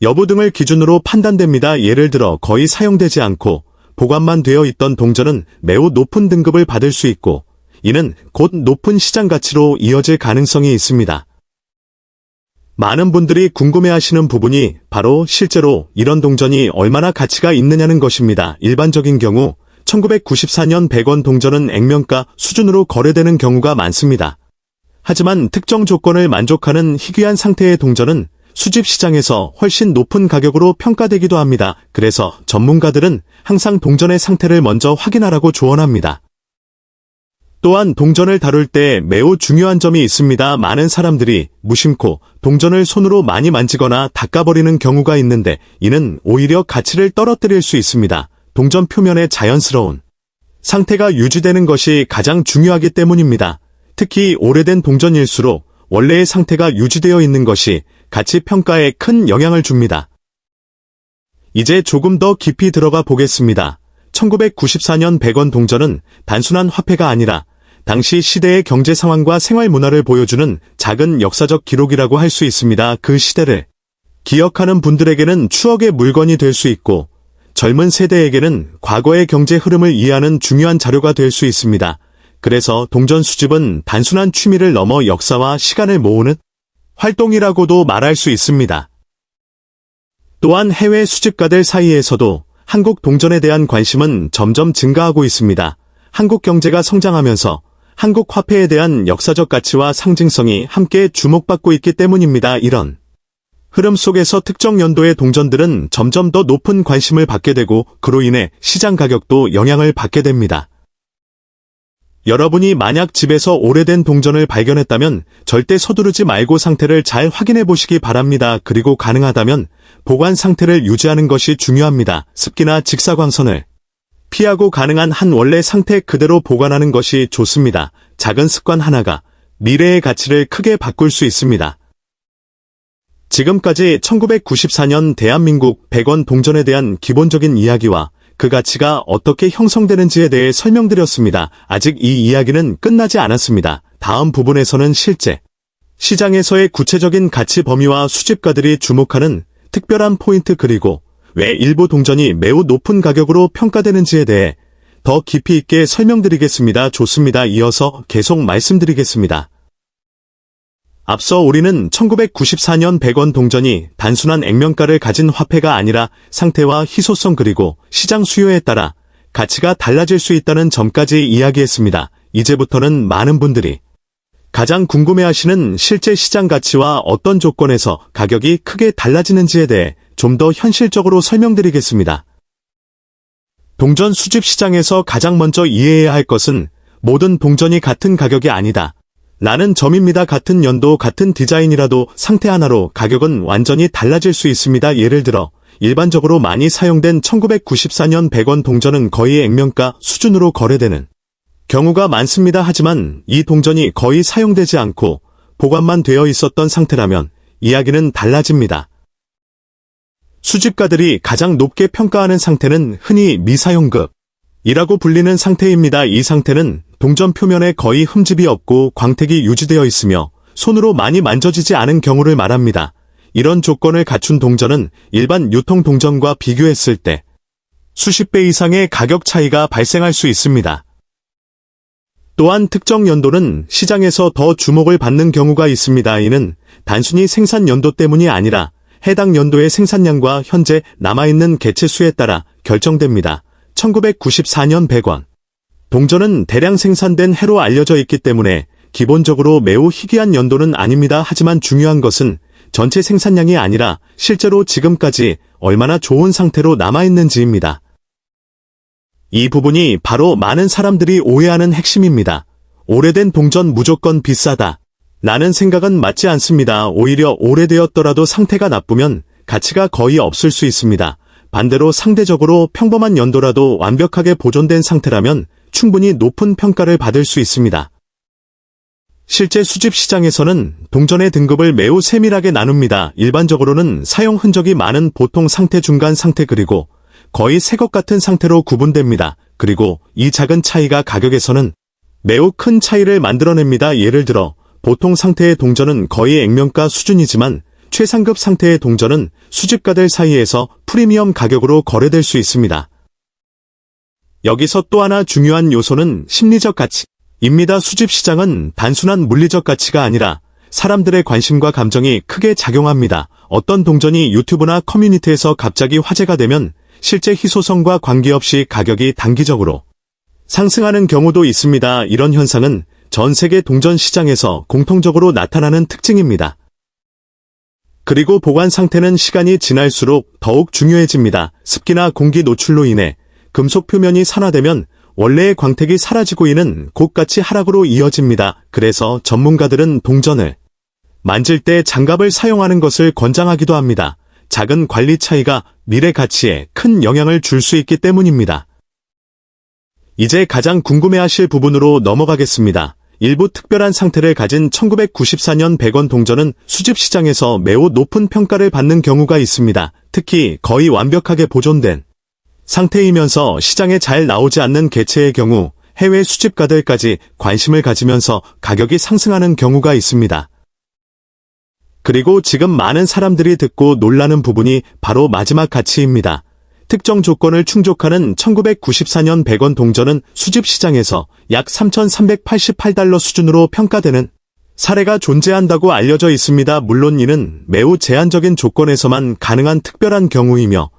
여부 등을 기준으로 판단됩니다. 예를 들어 거의 사용되지 않고 보관만 되어 있던 동전은 매우 높은 등급을 받을 수 있고 이는 곧 높은 시장 가치로 이어질 가능성이 있습니다. 많은 분들이 궁금해하시는 부분이 바로 실제로 이런 동전이 얼마나 가치가 있느냐는 것입니다. 일반적인 경우 1994년 100원 동전은 액면가 수준으로 거래되는 경우가 많습니다. 하지만 특정 조건을 만족하는 희귀한 상태의 동전은 수집 시장에서 훨씬 높은 가격으로 평가되기도 합니다. 그래서 전문가들은 항상 동전의 상태를 먼저 확인하라고 조언합니다. 또한 동전을 다룰 때 매우 중요한 점이 있습니다. 많은 사람들이 무심코 동전을 손으로 많이 만지거나 닦아버리는 경우가 있는데 이는 오히려 가치를 떨어뜨릴 수 있습니다. 동전 표면의 자연스러운 상태가 유지되는 것이 가장 중요하기 때문입니다. 특히 오래된 동전일수록 원래의 상태가 유지되어 있는 것이 가치 평가에 큰 영향을 줍니다. 이제 조금 더 깊이 들어가 보겠습니다. 1994년 100원 동전은 단순한 화폐가 아니라 당시 시대의 경제 상황과 생활 문화를 보여주는 작은 역사적 기록이라고 할 수 있습니다. 그 시대를 기억하는 분들에게는 추억의 물건이 될 수 있고 젊은 세대에게는 과거의 경제 흐름을 이해하는 중요한 자료가 될 수 있습니다. 그래서 동전 수집은 단순한 취미를 넘어 역사와 시간을 모으는 활동이라고도 말할 수 있습니다. 또한 해외 수집가들 사이에서도 한국 동전에 대한 관심은 점점 증가하고 있습니다. 한국 경제가 성장하면서 한국 화폐에 대한 역사적 가치와 상징성이 함께 주목받고 있기 때문입니다. 이런 흐름 속에서 특정 연도의 동전들은 점점 더 높은 관심을 받게 되고 그로 인해 시장 가격도 영향을 받게 됩니다. 여러분이 만약 집에서 오래된 동전을 발견했다면 절대 서두르지 말고 상태를 잘 확인해 보시기 바랍니다. 그리고 가능하다면 보관 상태를 유지하는 것이 중요합니다. 습기나 직사광선을 피하고 가능한 한 원래 상태 그대로 보관하는 것이 좋습니다. 작은 습관 하나가 미래의 가치를 크게 바꿀 수 있습니다. 지금까지 1994년 대한민국 100원 동전에 대한 기본적인 이야기와 그 가치가 어떻게 형성되는지에 대해 설명드렸습니다. 아직 이 이야기는 끝나지 않았습니다. 다음 부분에서는 실제 시장에서의 구체적인 가치 범위와 수집가들이 주목하는 특별한 포인트 그리고 왜 일부 동전이 매우 높은 가격으로 평가되는지에 대해 더 깊이 있게 설명드리겠습니다. 좋습니다. 이어서 계속 말씀드리겠습니다. 앞서 우리는 1994년 100원 동전이 단순한 액면가를 가진 화폐가 아니라 상태와 희소성 그리고 시장 수요에 따라 가치가 달라질 수 있다는 점까지 이야기했습니다. 이제부터는 많은 분들이 가장 궁금해하시는 실제 시장 가치와 어떤 조건에서 가격이 크게 달라지는지에 대해 좀 더 현실적으로 설명드리겠습니다. 동전 수집 시장에서 가장 먼저 이해해야 할 것은 모든 동전이 같은 가격이 아니다. 라는 점입니다. 같은 연도, 같은 디자인이라도 상태 하나로 가격은 완전히 달라질 수 있습니다. 예를 들어 일반적으로 많이 사용된 1994년 100원 동전은 거의 액면가 수준으로 거래되는 경우가 많습니다. 하지만 이 동전이 거의 사용되지 않고 보관만 되어 있었던 상태라면 이야기는 달라집니다. 수집가들이 가장 높게 평가하는 상태는 흔히 미사용급이라고 불리는 상태입니다. 이 상태는 동전 표면에 거의 흠집이 없고 광택이 유지되어 있으며 손으로 많이 만져지지 않은 경우를 말합니다. 이런 조건을 갖춘 동전은 일반 유통 동전과 비교했을 때 수십 배 이상의 가격 차이가 발생할 수 있습니다. 또한 특정 연도는 시장에서 더 주목을 받는 경우가 있습니다. 이는 단순히 생산 연도 때문이 아니라 해당 연도의 생산량과 현재 남아있는 개체 수에 따라 결정됩니다. 1994년 100원 동전은 대량 생산된 해로 알려져 있기 때문에 기본적으로 매우 희귀한 연도는 아닙니다. 하지만 중요한 것은 전체 생산량이 아니라 실제로 지금까지 얼마나 좋은 상태로 남아있는지입니다. 이 부분이 바로 많은 사람들이 오해하는 핵심입니다. 오래된 동전 무조건 비싸다 라는 생각은 맞지 않습니다. 오히려 오래되었더라도 상태가 나쁘면 가치가 거의 없을 수 있습니다. 반대로 상대적으로 평범한 연도라도 완벽하게 보존된 상태라면 충분히 높은 평가를 받을 수 있습니다. 실제 수집 시장에서는 동전의 등급을 매우 세밀하게 나눕니다. 일반적으로는 사용 흔적이 많은 보통 상태, 중간 상태, 그리고 거의 새 것 같은 상태로 구분됩니다. 그리고 이 작은 차이가 가격에서는 매우 큰 차이를 만들어냅니다. 예를 들어 보통 상태의 동전은 거의 액면가 수준이지만 최상급 상태의 동전은 수집가들 사이에서 프리미엄 가격으로 거래될 수 있습니다. 여기서 또 하나 중요한 요소는 심리적 가치입니다. 수집 시장은 단순한 물리적 가치가 아니라 사람들의 관심과 감정이 크게 작용합니다. 어떤 동전이 유튜브나 커뮤니티에서 갑자기 화제가 되면 실제 희소성과 관계없이 가격이 단기적으로 상승하는 경우도 있습니다. 이런 현상은 전 세계 동전 시장에서 공통적으로 나타나는 특징입니다. 그리고 보관 상태는 시간이 지날수록 더욱 중요해집니다. 습기나 공기 노출로 인해 금속 표면이 산화되면 원래의 광택이 사라지고 이는 곡같이 하락으로 이어집니다. 그래서 전문가들은 동전을 만질 때 장갑을 사용하는 것을 권장하기도 합니다. 작은 관리 차이가 미래 가치에 큰 영향을 줄 수 있기 때문입니다. 이제 가장 궁금해하실 부분으로 넘어가겠습니다. 일부 특별한 상태를 가진 1994년 100원 동전은 수집 시장에서 매우 높은 평가를 받는 경우가 있습니다. 특히 거의 완벽하게 보존된 상태이면서 시장에 잘 나오지 않는 개체의 경우 해외 수집가들까지 관심을 가지면서 가격이 상승하는 경우가 있습니다. 그리고 지금 많은 사람들이 듣고 놀라는 부분이 바로 마지막 가치입니다. 특정 조건을 충족하는 1994년 100원 동전은 수집 시장에서 약 3,388달러 수준으로 평가되는 사례가 존재한다고 알려져 있습니다. 물론 이는 매우 제한적인 조건에서만 가능한 특별한 경우이며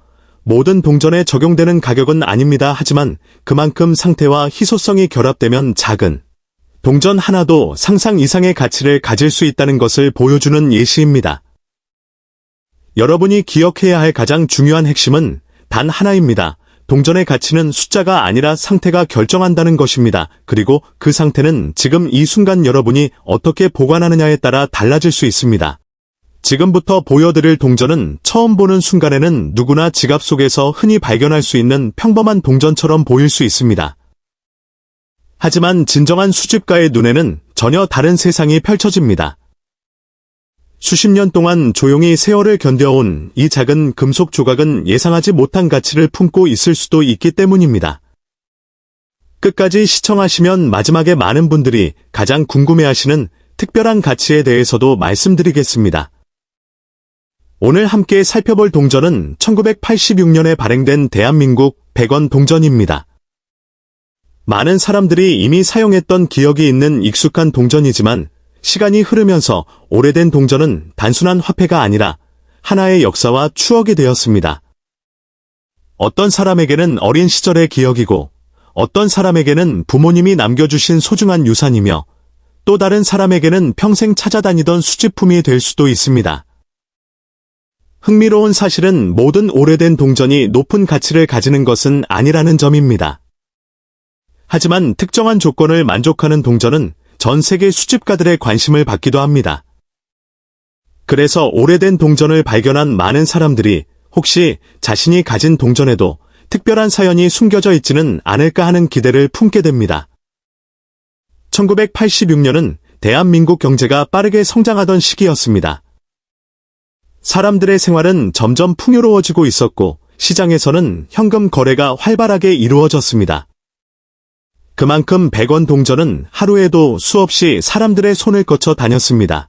모든 동전에 적용되는 가격은 아닙니다. 하지만 그만큼 상태와 희소성이 결합되면 작은 동전 하나도 상상 이상의 가치를 가질 수 있다는 것을 보여주는 예시입니다. 여러분이 기억해야 할 가장 중요한 핵심은 단 하나입니다. 동전의 가치는 숫자가 아니라 상태가 결정한다는 것입니다. 그리고 그 상태는 지금 이 순간 여러분이 어떻게 보관하느냐에 따라 달라질 수 있습니다. 지금부터 보여드릴 동전은 처음 보는 순간에는 누구나 지갑 속에서 흔히 발견할 수 있는 평범한 동전처럼 보일 수 있습니다. 하지만 진정한 수집가의 눈에는 전혀 다른 세상이 펼쳐집니다. 수십 년 동안 조용히 세월을 견뎌온 이 작은 금속 조각은 예상하지 못한 가치를 품고 있을 수도 있기 때문입니다. 끝까지 시청하시면 마지막에 많은 분들이 가장 궁금해하시는 특별한 가치에 대해서도 말씀드리겠습니다. 오늘 함께 살펴볼 동전은 1986년에 발행된 대한민국 100원 동전입니다. 많은 사람들이 이미 사용했던 기억이 있는 익숙한 동전이지만 시간이 흐르면서 오래된 동전은 단순한 화폐가 아니라 하나의 역사와 추억이 되었습니다. 어떤 사람에게는 어린 시절의 기억이고 어떤 사람에게는 부모님이 남겨주신 소중한 유산이며 또 다른 사람에게는 평생 찾아다니던 수집품이 될 수도 있습니다. 흥미로운 사실은 모든 오래된 동전이 높은 가치를 가지는 것은 아니라는 점입니다. 하지만 특정한 조건을 만족하는 동전은 전 세계 수집가들의 관심을 받기도 합니다. 그래서 오래된 동전을 발견한 많은 사람들이 혹시 자신이 가진 동전에도 특별한 사연이 숨겨져 있지는 않을까 하는 기대를 품게 됩니다. 1986년은 대한민국 경제가 빠르게 성장하던 시기였습니다. 사람들의 생활은 점점 풍요로워지고 있었고 시장에서는 현금 거래가 활발하게 이루어졌습니다. 그만큼 100원 동전은 하루에도 수없이 사람들의 손을 거쳐 다녔습니다.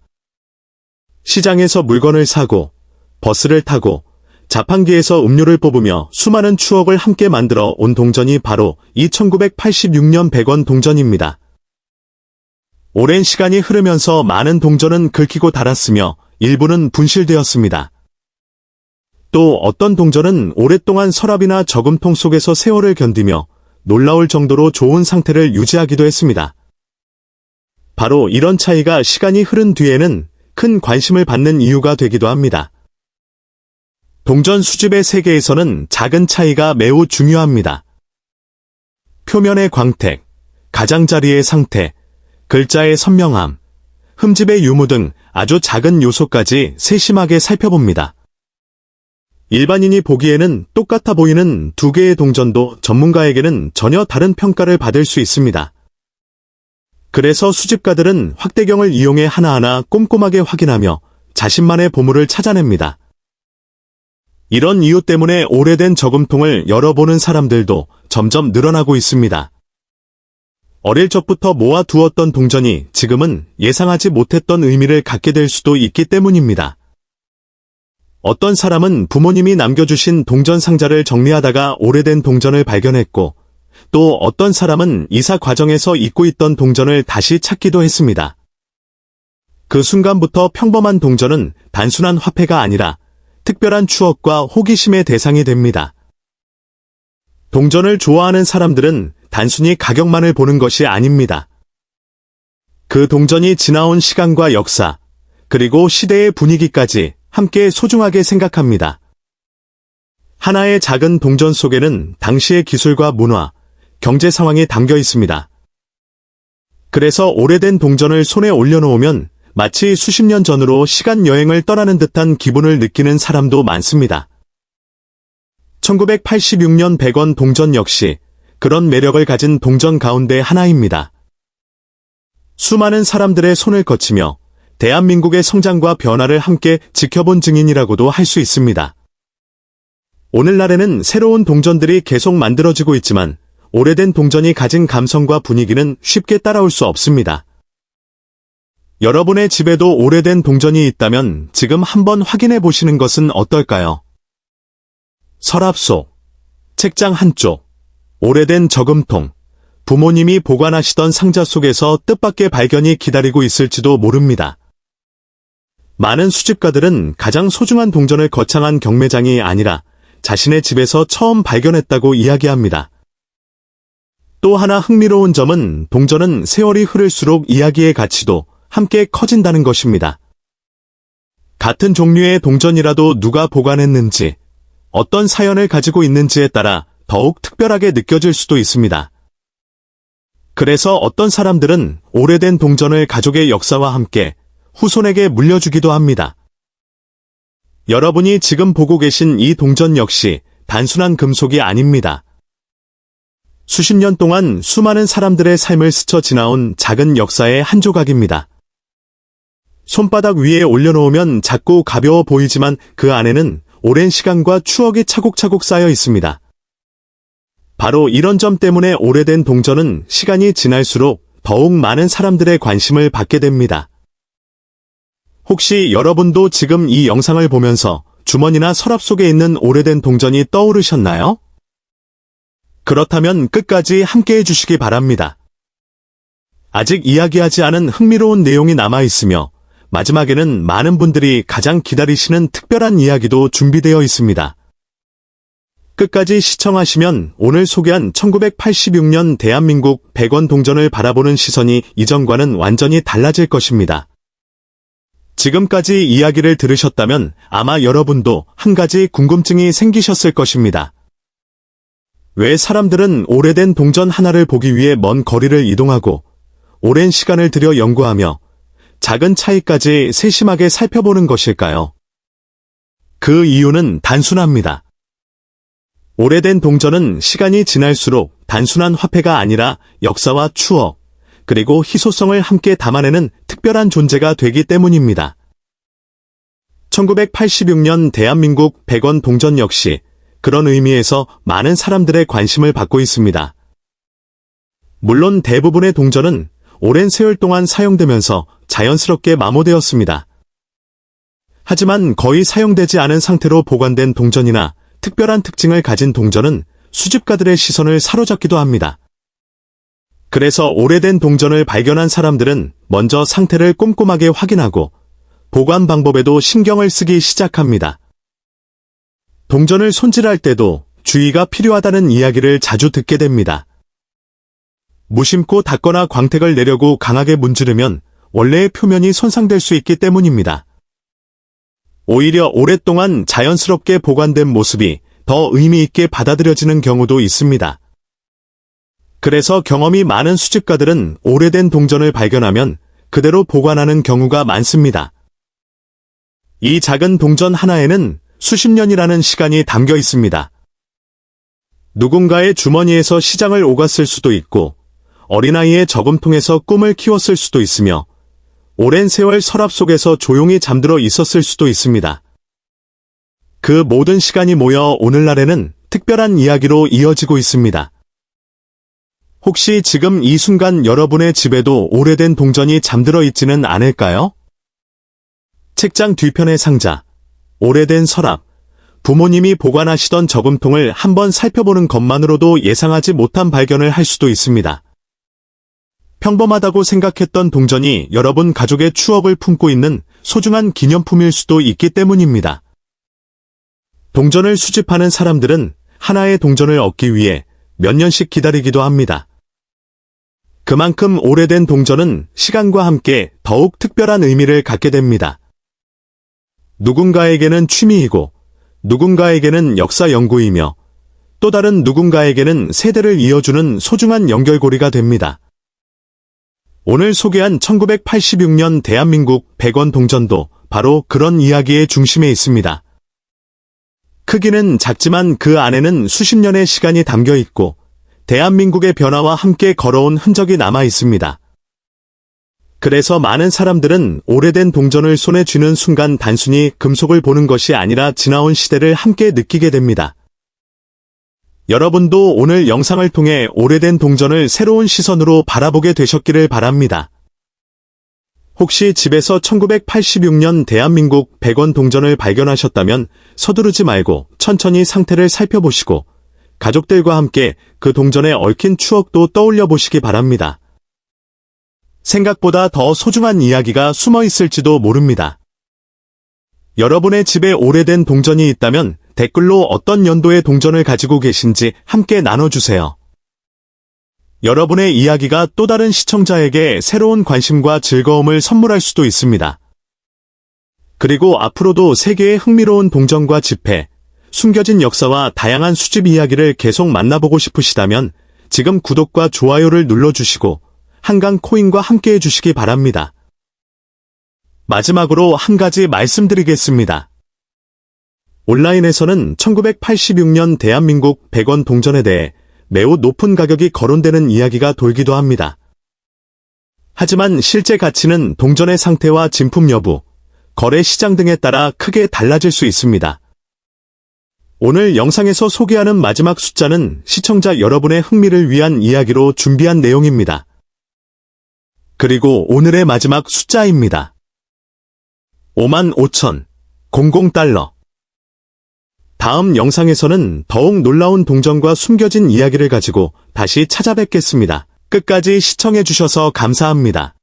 시장에서 물건을 사고, 버스를 타고, 자판기에서 음료를 뽑으며 수많은 추억을 함께 만들어 온 동전이 바로 이 1986년 100원 동전입니다. 오랜 시간이 흐르면서 많은 동전은 긁히고 닳았으며 일부는 분실되었습니다. 또 어떤 동전은 오랫동안 서랍이나 저금통 속에서 세월을 견디며 놀라울 정도로 좋은 상태를 유지하기도 했습니다. 바로 이런 차이가 시간이 흐른 뒤에는 큰 관심을 받는 이유가 되기도 합니다. 동전 수집의 세계에서는 작은 차이가 매우 중요합니다. 표면의 광택, 가장자리의 상태, 글자의 선명함, 흠집의 유무 등 아주 작은 요소까지 세심하게 살펴봅니다. 일반인이 보기에는 똑같아 보이는 두 개의 동전도 전문가에게는 전혀 다른 평가를 받을 수 있습니다. 그래서 수집가들은 확대경을 이용해 하나하나 꼼꼼하게 확인하며 자신만의 보물을 찾아냅니다. 이런 이유 때문에 오래된 저금통을 열어보는 사람들도 점점 늘어나고 있습니다. 어릴 적부터 모아두었던 동전이 지금은 예상하지 못했던 의미를 갖게 될 수도 있기 때문입니다. 어떤 사람은 부모님이 남겨주신 동전 상자를 정리하다가 오래된 동전을 발견했고, 또 어떤 사람은 이사 과정에서 잊고 있던 동전을 다시 찾기도 했습니다. 그 순간부터 평범한 동전은 단순한 화폐가 아니라 특별한 추억과 호기심의 대상이 됩니다. 동전을 좋아하는 사람들은 단순히 가격만을 보는 것이 아닙니다. 그 동전이 지나온 시간과 역사, 그리고 시대의 분위기까지 함께 소중하게 생각합니다. 하나의 작은 동전 속에는 당시의 기술과 문화, 경제 상황이 담겨 있습니다. 그래서 오래된 동전을 손에 올려놓으면 마치 수십 년 전으로 시간 여행을 떠나는 듯한 기분을 느끼는 사람도 많습니다. 1986년 100원 동전 역시 그런 매력을 가진 동전 가운데 하나입니다. 수많은 사람들의 손을 거치며 대한민국의 성장과 변화를 함께 지켜본 증인이라고도 할 수 있습니다. 오늘날에는 새로운 동전들이 계속 만들어지고 있지만 오래된 동전이 가진 감성과 분위기는 쉽게 따라올 수 없습니다. 여러분의 집에도 오래된 동전이 있다면 지금 한번 확인해 보시는 것은 어떨까요? 서랍 속, 책장 한쪽, 오래된 저금통, 부모님이 보관하시던 상자 속에서 뜻밖의 발견이 기다리고 있을지도 모릅니다. 많은 수집가들은 가장 소중한 동전을 거창한 경매장이 아니라 자신의 집에서 처음 발견했다고 이야기합니다. 또 하나 흥미로운 점은 동전은 세월이 흐를수록 이야기의 가치도 함께 커진다는 것입니다. 같은 종류의 동전이라도 누가 보관했는지, 어떤 사연을 가지고 있는지에 따라 더욱 특별하게 느껴질 수도 있습니다. 그래서 어떤 사람들은 오래된 동전을 가족의 역사와 함께 후손에게 물려주기도 합니다. 여러분이 지금 보고 계신 이 동전 역시 단순한 금속이 아닙니다. 수십 년 동안 수많은 사람들의 삶을 스쳐 지나온 작은 역사의 한 조각입니다. 손바닥 위에 올려놓으면 작고 가벼워 보이지만 그 안에는 오랜 시간과 추억이 차곡차곡 쌓여 있습니다. 바로 이런 점 때문에 오래된 동전은 시간이 지날수록 더욱 많은 사람들의 관심을 받게 됩니다. 혹시 여러분도 지금 이 영상을 보면서 주머니나 서랍 속에 있는 오래된 동전이 떠오르셨나요? 그렇다면 끝까지 함께 해주시기 바랍니다. 아직 이야기하지 않은 흥미로운 내용이 남아있으며 마지막에는 많은 분들이 가장 기다리시는 특별한 이야기도 준비되어 있습니다. 끝까지 시청하시면 오늘 소개한 1986년 대한민국 100원 동전을 바라보는 시선이 이전과는 완전히 달라질 것입니다. 지금까지 이야기를 들으셨다면 아마 여러분도 한 가지 궁금증이 생기셨을 것입니다. 왜 사람들은 오래된 동전 하나를 보기 위해 먼 거리를 이동하고 오랜 시간을 들여 연구하며 작은 차이까지 세심하게 살펴보는 것일까요? 그 이유는 단순합니다. 오래된 동전은 시간이 지날수록 단순한 화폐가 아니라 역사와 추억, 그리고 희소성을 함께 담아내는 특별한 존재가 되기 때문입니다. 1986년 대한민국 100원 동전 역시 그런 의미에서 많은 사람들의 관심을 받고 있습니다. 물론 대부분의 동전은 오랜 세월 동안 사용되면서 자연스럽게 마모되었습니다. 하지만 거의 사용되지 않은 상태로 보관된 동전이나 특별한 특징을 가진 동전은 수집가들의 시선을 사로잡기도 합니다. 그래서 오래된 동전을 발견한 사람들은 먼저 상태를 꼼꼼하게 확인하고 보관 방법에도 신경을 쓰기 시작합니다. 동전을 손질할 때도 주의가 필요하다는 이야기를 자주 듣게 됩니다. 무심코 닫거나 광택을 내려고 강하게 문지르면 원래의 표면이 손상될 수 있기 때문입니다. 오히려 오랫동안 자연스럽게 보관된 모습이 더 의미 있게 받아들여지는 경우도 있습니다. 그래서 경험이 많은 수집가들은 오래된 동전을 발견하면 그대로 보관하는 경우가 많습니다. 이 작은 동전 하나에는 수십 년이라는 시간이 담겨 있습니다. 누군가의 주머니에서 시장을 오갔을 수도 있고, 어린아이의 저금통에서 꿈을 키웠을 수도 있으며, 오랜 세월 서랍 속에서 조용히 잠들어 있었을 수도 있습니다. 그 모든 시간이 모여 오늘날에는 특별한 이야기로 이어지고 있습니다. 혹시 지금 이 순간 여러분의 집에도 오래된 동전이 잠들어 있지는 않을까요? 책장 뒤편의 상자, 오래된 서랍, 부모님이 보관하시던 저금통을 한번 살펴보는 것만으로도 예상하지 못한 발견을 할 수도 있습니다. 평범하다고 생각했던 동전이 여러분 가족의 추억을 품고 있는 소중한 기념품일 수도 있기 때문입니다. 동전을 수집하는 사람들은 하나의 동전을 얻기 위해 몇 년씩 기다리기도 합니다. 그만큼 오래된 동전은 시간과 함께 더욱 특별한 의미를 갖게 됩니다. 누군가에게는 취미이고, 누군가에게는 역사 연구이며, 또 다른 누군가에게는 세대를 이어주는 소중한 연결고리가 됩니다. 오늘 소개한 1986년 대한민국 100원 동전도 바로 그런 이야기의 중심에 있습니다. 크기는 작지만 그 안에는 수십 년의 시간이 담겨 있고, 대한민국의 변화와 함께 걸어온 흔적이 남아 있습니다. 그래서 많은 사람들은 오래된 동전을 손에 쥐는 순간 단순히 금속을 보는 것이 아니라 지나온 시대를 함께 느끼게 됩니다. 여러분도 오늘 영상을 통해 오래된 동전을 새로운 시선으로 바라보게 되셨기를 바랍니다. 혹시 집에서 1986년 대한민국 100원 동전을 발견하셨다면 서두르지 말고 천천히 상태를 살펴보시고 가족들과 함께 그 동전에 얽힌 추억도 떠올려 보시기 바랍니다. 생각보다 더 소중한 이야기가 숨어 있을지도 모릅니다. 여러분의 집에 오래된 동전이 있다면 댓글로 어떤 연도의 동전을 가지고 계신지 함께 나눠주세요. 여러분의 이야기가 또 다른 시청자에게 새로운 관심과 즐거움을 선물할 수도 있습니다. 그리고 앞으로도 세계의 흥미로운 동전과 지폐, 숨겨진 역사와 다양한 수집 이야기를 계속 만나보고 싶으시다면 지금 구독과 좋아요를 눌러주시고 한강 코인과 함께 해주시기 바랍니다. 마지막으로 한 가지 말씀드리겠습니다. 온라인에서는 1986년 대한민국 100원 동전에 대해 매우 높은 가격이 거론되는 이야기가 돌기도 합니다. 하지만 실제 가치는 동전의 상태와 진품 여부, 거래 시장 등에 따라 크게 달라질 수 있습니다. 오늘 영상에서 소개하는 마지막 숫자는 시청자 여러분의 흥미를 위한 이야기로 준비한 내용입니다. 그리고 오늘의 마지막 숫자입니다. 55,000, 00달러. 다음 영상에서는 더욱 놀라운 동전과 숨겨진 이야기를 가지고 다시 찾아뵙겠습니다. 끝까지 시청해주셔서 감사합니다.